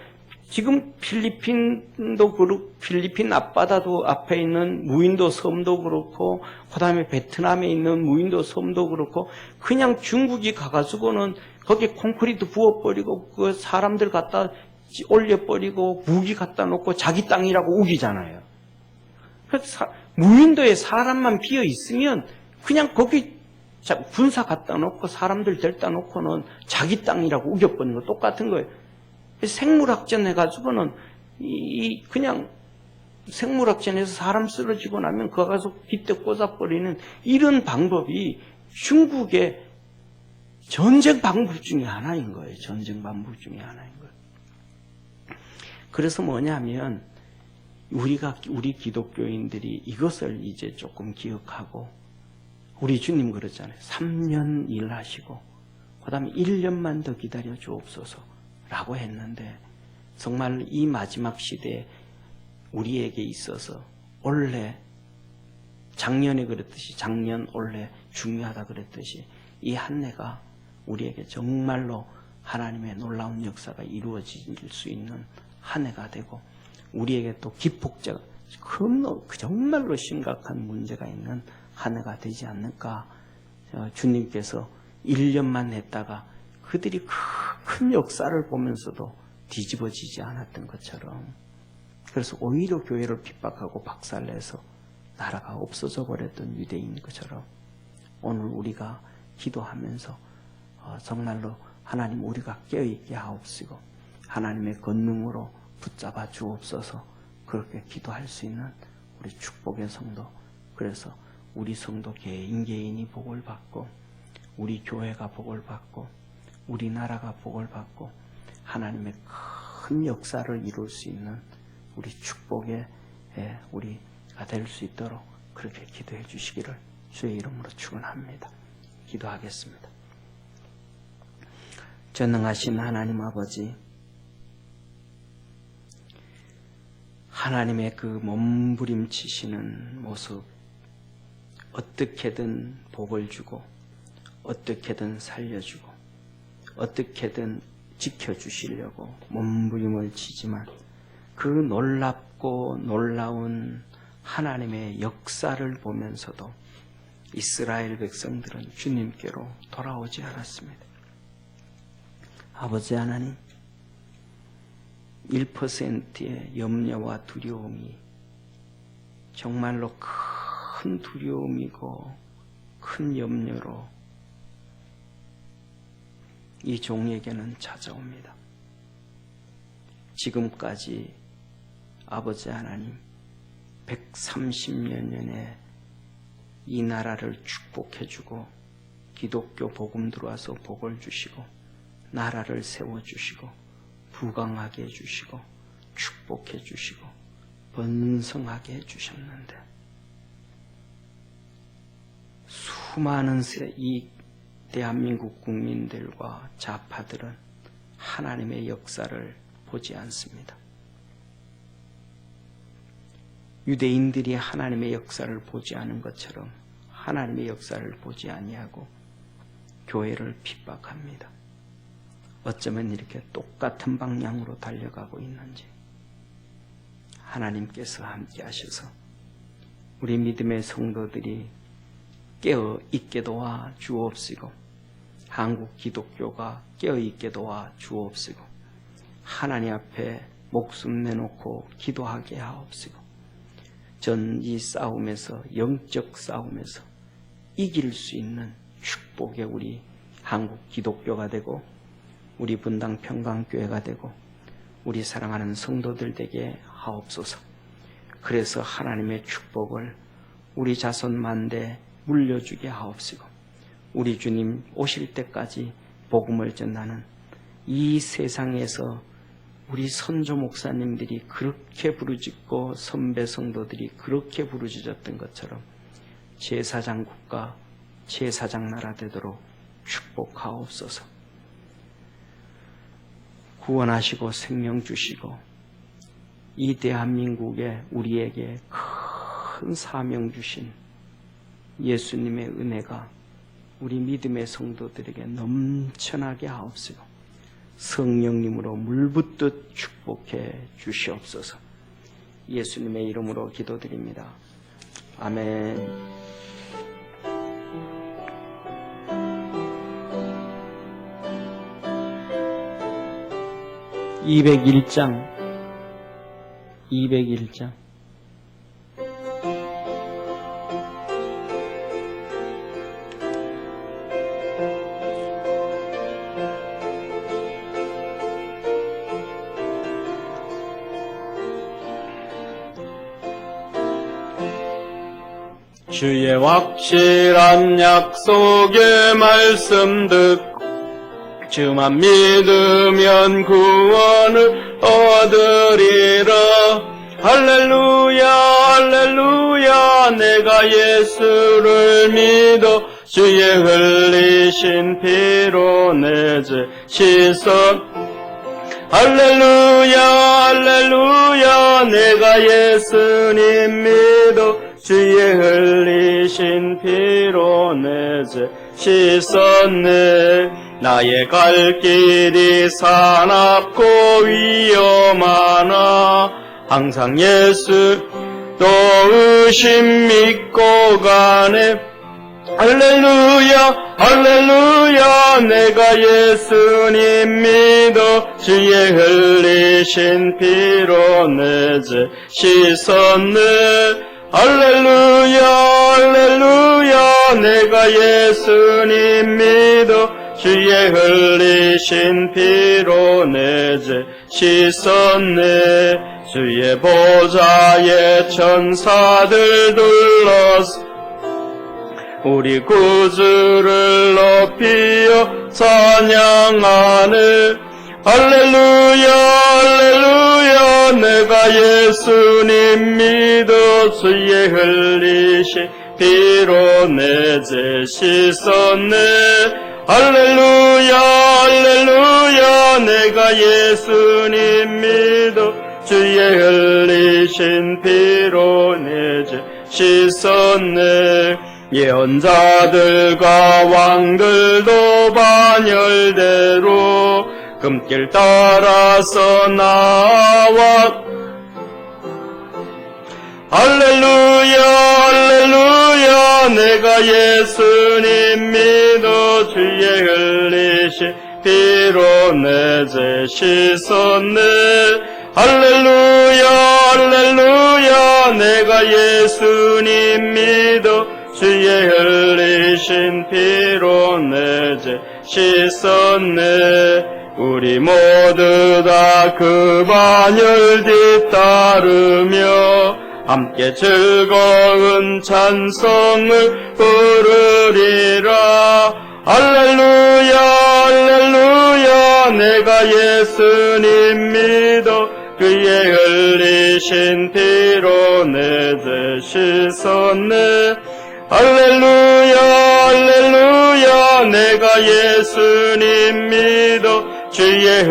지금 필리핀도 그렇고, 필리핀 앞바다도 앞에 있는 무인도 섬도 그렇고, 그 다음에 베트남에 있는 무인도 섬도 그렇고, 그냥 중국이 가가지고는 거기에 콘크리트 부어버리고, 그 사람들 갖다 올려버리고, 무기 갖다 놓고 자기 땅이라고 우기잖아요. 그래서 무인도에 사람만 비어 있으면 그냥 거기 군사 갖다 놓고 사람들 데려다 놓고는 자기 땅이라고 우겨버리는 거 똑같은 거예요. 생물학전 해가지고는 그냥 생물학전에서 사람 쓰러지고 나면 그거 가서 빗대 꽂아버리는 이런 방법이 중국의 전쟁 방법 중에 하나인 거예요. 그래서 뭐냐면 우리 기독교인들이 이것을 이제 조금 기억하고, 우리 주님 그러잖아요. 3년 일하시고 그 다음에 1년만 더 기다려 주옵소서 라고 했는데, 정말 이 마지막 시대에 우리에게 있어서 올해, 작년 올해 중요하다 그랬듯이 이 한 해가 우리에게 정말로 하나님의 놀라운 역사가 이루어질 수 있는 한 해가 되고, 우리에게 또 기폭제가 정말로 심각한 문제가 있는 한 해가 되지 않을까. 주님께서 1년만 했다가 그들이 큰 역사를 보면서도 뒤집어지지 않았던 것처럼, 그래서 오히려 교회를 핍박하고 박살내서 나라가 없어져 버렸던 유대인 것처럼, 오늘 우리가 기도하면서 정말로 하나님, 우리가 깨어있게 하옵시고 하나님의 권능으로 붙잡아 주옵소서. 그렇게 기도할 수 있는 우리 축복의 성도, 그래서 우리 성도 개인이 복을 받고, 우리 교회가 복을 받고, 우리나라가 복을 받고, 하나님의 큰 역사를 이룰 수 있는 우리 축복의 우리가 될 수 있도록 그렇게 기도해 주시기를 주의 이름으로 축원합니다. 기도하겠습니다. 전능하신 하나님 아버지, 하나님의 그 몸부림치시는 모습, 어떻게든 복을 주고 어떻게든 살려주고 어떻게든 지켜주시려고 몸부림을 치지만, 그 놀랍고 놀라운 하나님의 역사를 보면서도 이스라엘 백성들은 주님께로 돌아오지 않았습니다. 아버지 하나님, 1%의 염려와 두려움이 정말로 큰 두려움이고 큰 염려로 이 종에게는 찾아옵니다. 지금까지 아버지 하나님, 130여 년에 이 나라를 축복해주고 기독교 복음 들어와서 복을 주시고 나라를 세워주시고 부강하게 해주시고 축복해 주시고 번성하게 해주셨는데, 수많은 이 대한민국 국민들과 좌파들은 하나님의 역사를 보지 않습니다. 유대인들이 하나님의 역사를 보지 않은 것처럼 하나님의 역사를 보지 아니하고 교회를 핍박합니다. 어쩌면 이렇게 똑같은 방향으로 달려가고 있는지 하나님께서 함께 하셔서 우리 믿음의 성도들이 깨어있게 도와 주옵시고, 한국 기독교가 깨어있게 도와 주옵시고, 하나님 앞에 목숨 내놓고 기도하게 하옵시고, 전 이 싸움에서, 영적 싸움에서 이길 수 있는 축복의 우리 한국 기독교가 되고 우리 분당 평강교회가 되고 우리 사랑하는 성도들 되게 하옵소서. 그래서 하나님의 축복을 우리 자손 만대 물려주게 하옵시고, 우리 주님 오실 때까지 복음을 전하는 이 세상에서 우리 선조 목사님들이 그렇게 부르짖고 선배 성도들이 그렇게 부르짖었던 것처럼 제사장 국가, 제사장 나라 되도록 축복하옵소서. 구원하시고 생명 주시고 이 대한민국에 우리에게 큰 사명 주신 예수님의 은혜가 우리 믿음의 성도들에게 넘쳐나게 하옵시고, 성령님으로 물붓듯 축복해 주시옵소서. 예수님의 이름으로 기도드립니다. 아멘. 201장 주의 확실한 약속의 말씀 듣고 주만 믿으면 구원을 얻으리라. 할렐루야 할렐루야, 내가 예수를 믿어 주의 흘리신 피로 내 죄 씻어. 할렐루야 할렐루야, 내가 예수님 믿어 주의 흘리신 피로 내 죄 씻었네. 나의 갈 길이 사납고 위험하나 항상 예수 또 의심 믿고 가네. 할렐루야 할렐루야 내가 예수님 믿어 주의 흘리신 피로 내 죄 씻었네. 할렐루야 할렐루야 내가 예수님 믿어 주의 흘리신 피로 내 죄 씻었네. 주의 보좌에 천사들 둘러서 우리 구주를 높이어 찬양하네. 할렐루야 할렐루야 내가 예수님 믿어 주의 흘리신 피로 내 죄 씻었네. 할렐루야 할렐루야 내가 예수님 믿어 주의 흘리신 피로 내 죄 씻었네. 예언자들과 왕들도 반열대로 금길 따라서 나와 할렐루야 할렐루야 내가 예수님 믿어 주의 흘리신 피로 내 죄 씻었네. 할렐루야 할렐루야 내가 예수님 믿어 주의 흘리신 피로 내 죄 씻었네. 우리 모두 다 그 반열 뒤따르며 함께 즐거운 찬송을 부르리라. 할렐루야 할렐루야 내가 예수님 믿어 그의 흘리신 피로 내 죄 씻었네. 할렐루야 할렐루야 내가 예수님 믿어 주의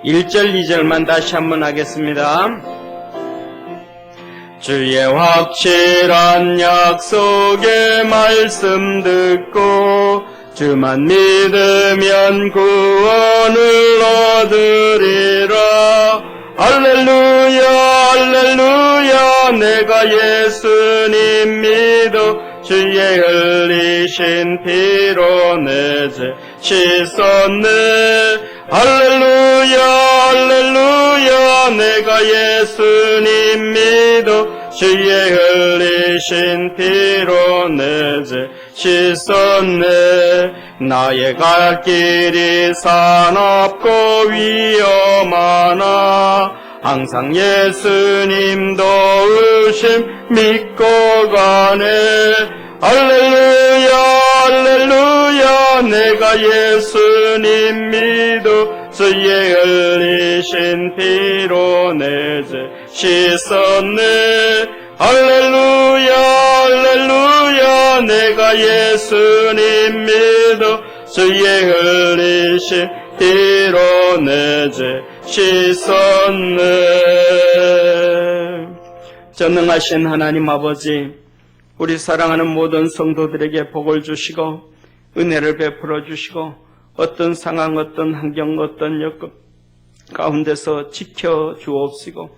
1절 2절만 다시 한번 하겠습니다. 주의 확실한 약속의 말씀 듣고 주만 믿으면 구원을 얻으리라. 할렐루야 할렐루야 내가 예수님 믿어 주의 흘리신 피로 내 죄 씻었네. 할렐루야 할렐루야 내가 예수님 믿어 주의 흘리신 피로 내 죄 씻었네. 나의 갈 길이 사납고 위험하나 항상 예수님 도우심 믿고 가네. 할렐루야 할렐루야 내가 예수님 믿어 주의 흘리신 피로 내 죄 씻었네. 할렐루야 할렐루야 내가 예수님 믿어 주의 흘리신 피로 내 죄 씻었네. 전능하신 하나님 아버지, 우리 사랑하는 모든 성도들에게 복을 주시고 은혜를 베풀어 주시고 어떤 상황, 어떤 환경, 어떤 여건 가운데서 지켜 주옵시고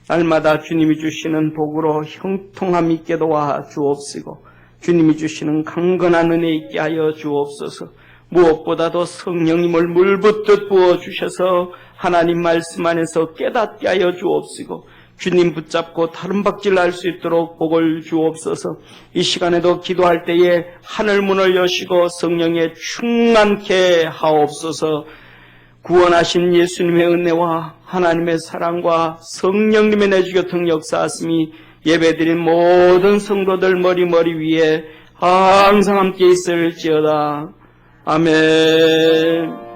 날마다 주님이 주시는 복으로 형통함 있게 도와 주옵시고 주님이 주시는 강건한 은혜 있게 하여 주옵소서. 무엇보다도 성령님을 물붓듯 부어주셔서 하나님 말씀 안에서 깨닫게 하여 주옵시고 주님 붙잡고 다른 박질할 수 있도록 복을 주옵소서. 이 시간에도 기도할 때에 하늘 문을 여시고 성령에 충만케 하옵소서. 구원하신 예수님의 은혜와 하나님의 사랑과 성령님의 내주 교통 역사하심이 예배드린 모든 성도들 머리 위에 항상 함께 있을지어다. 아멘.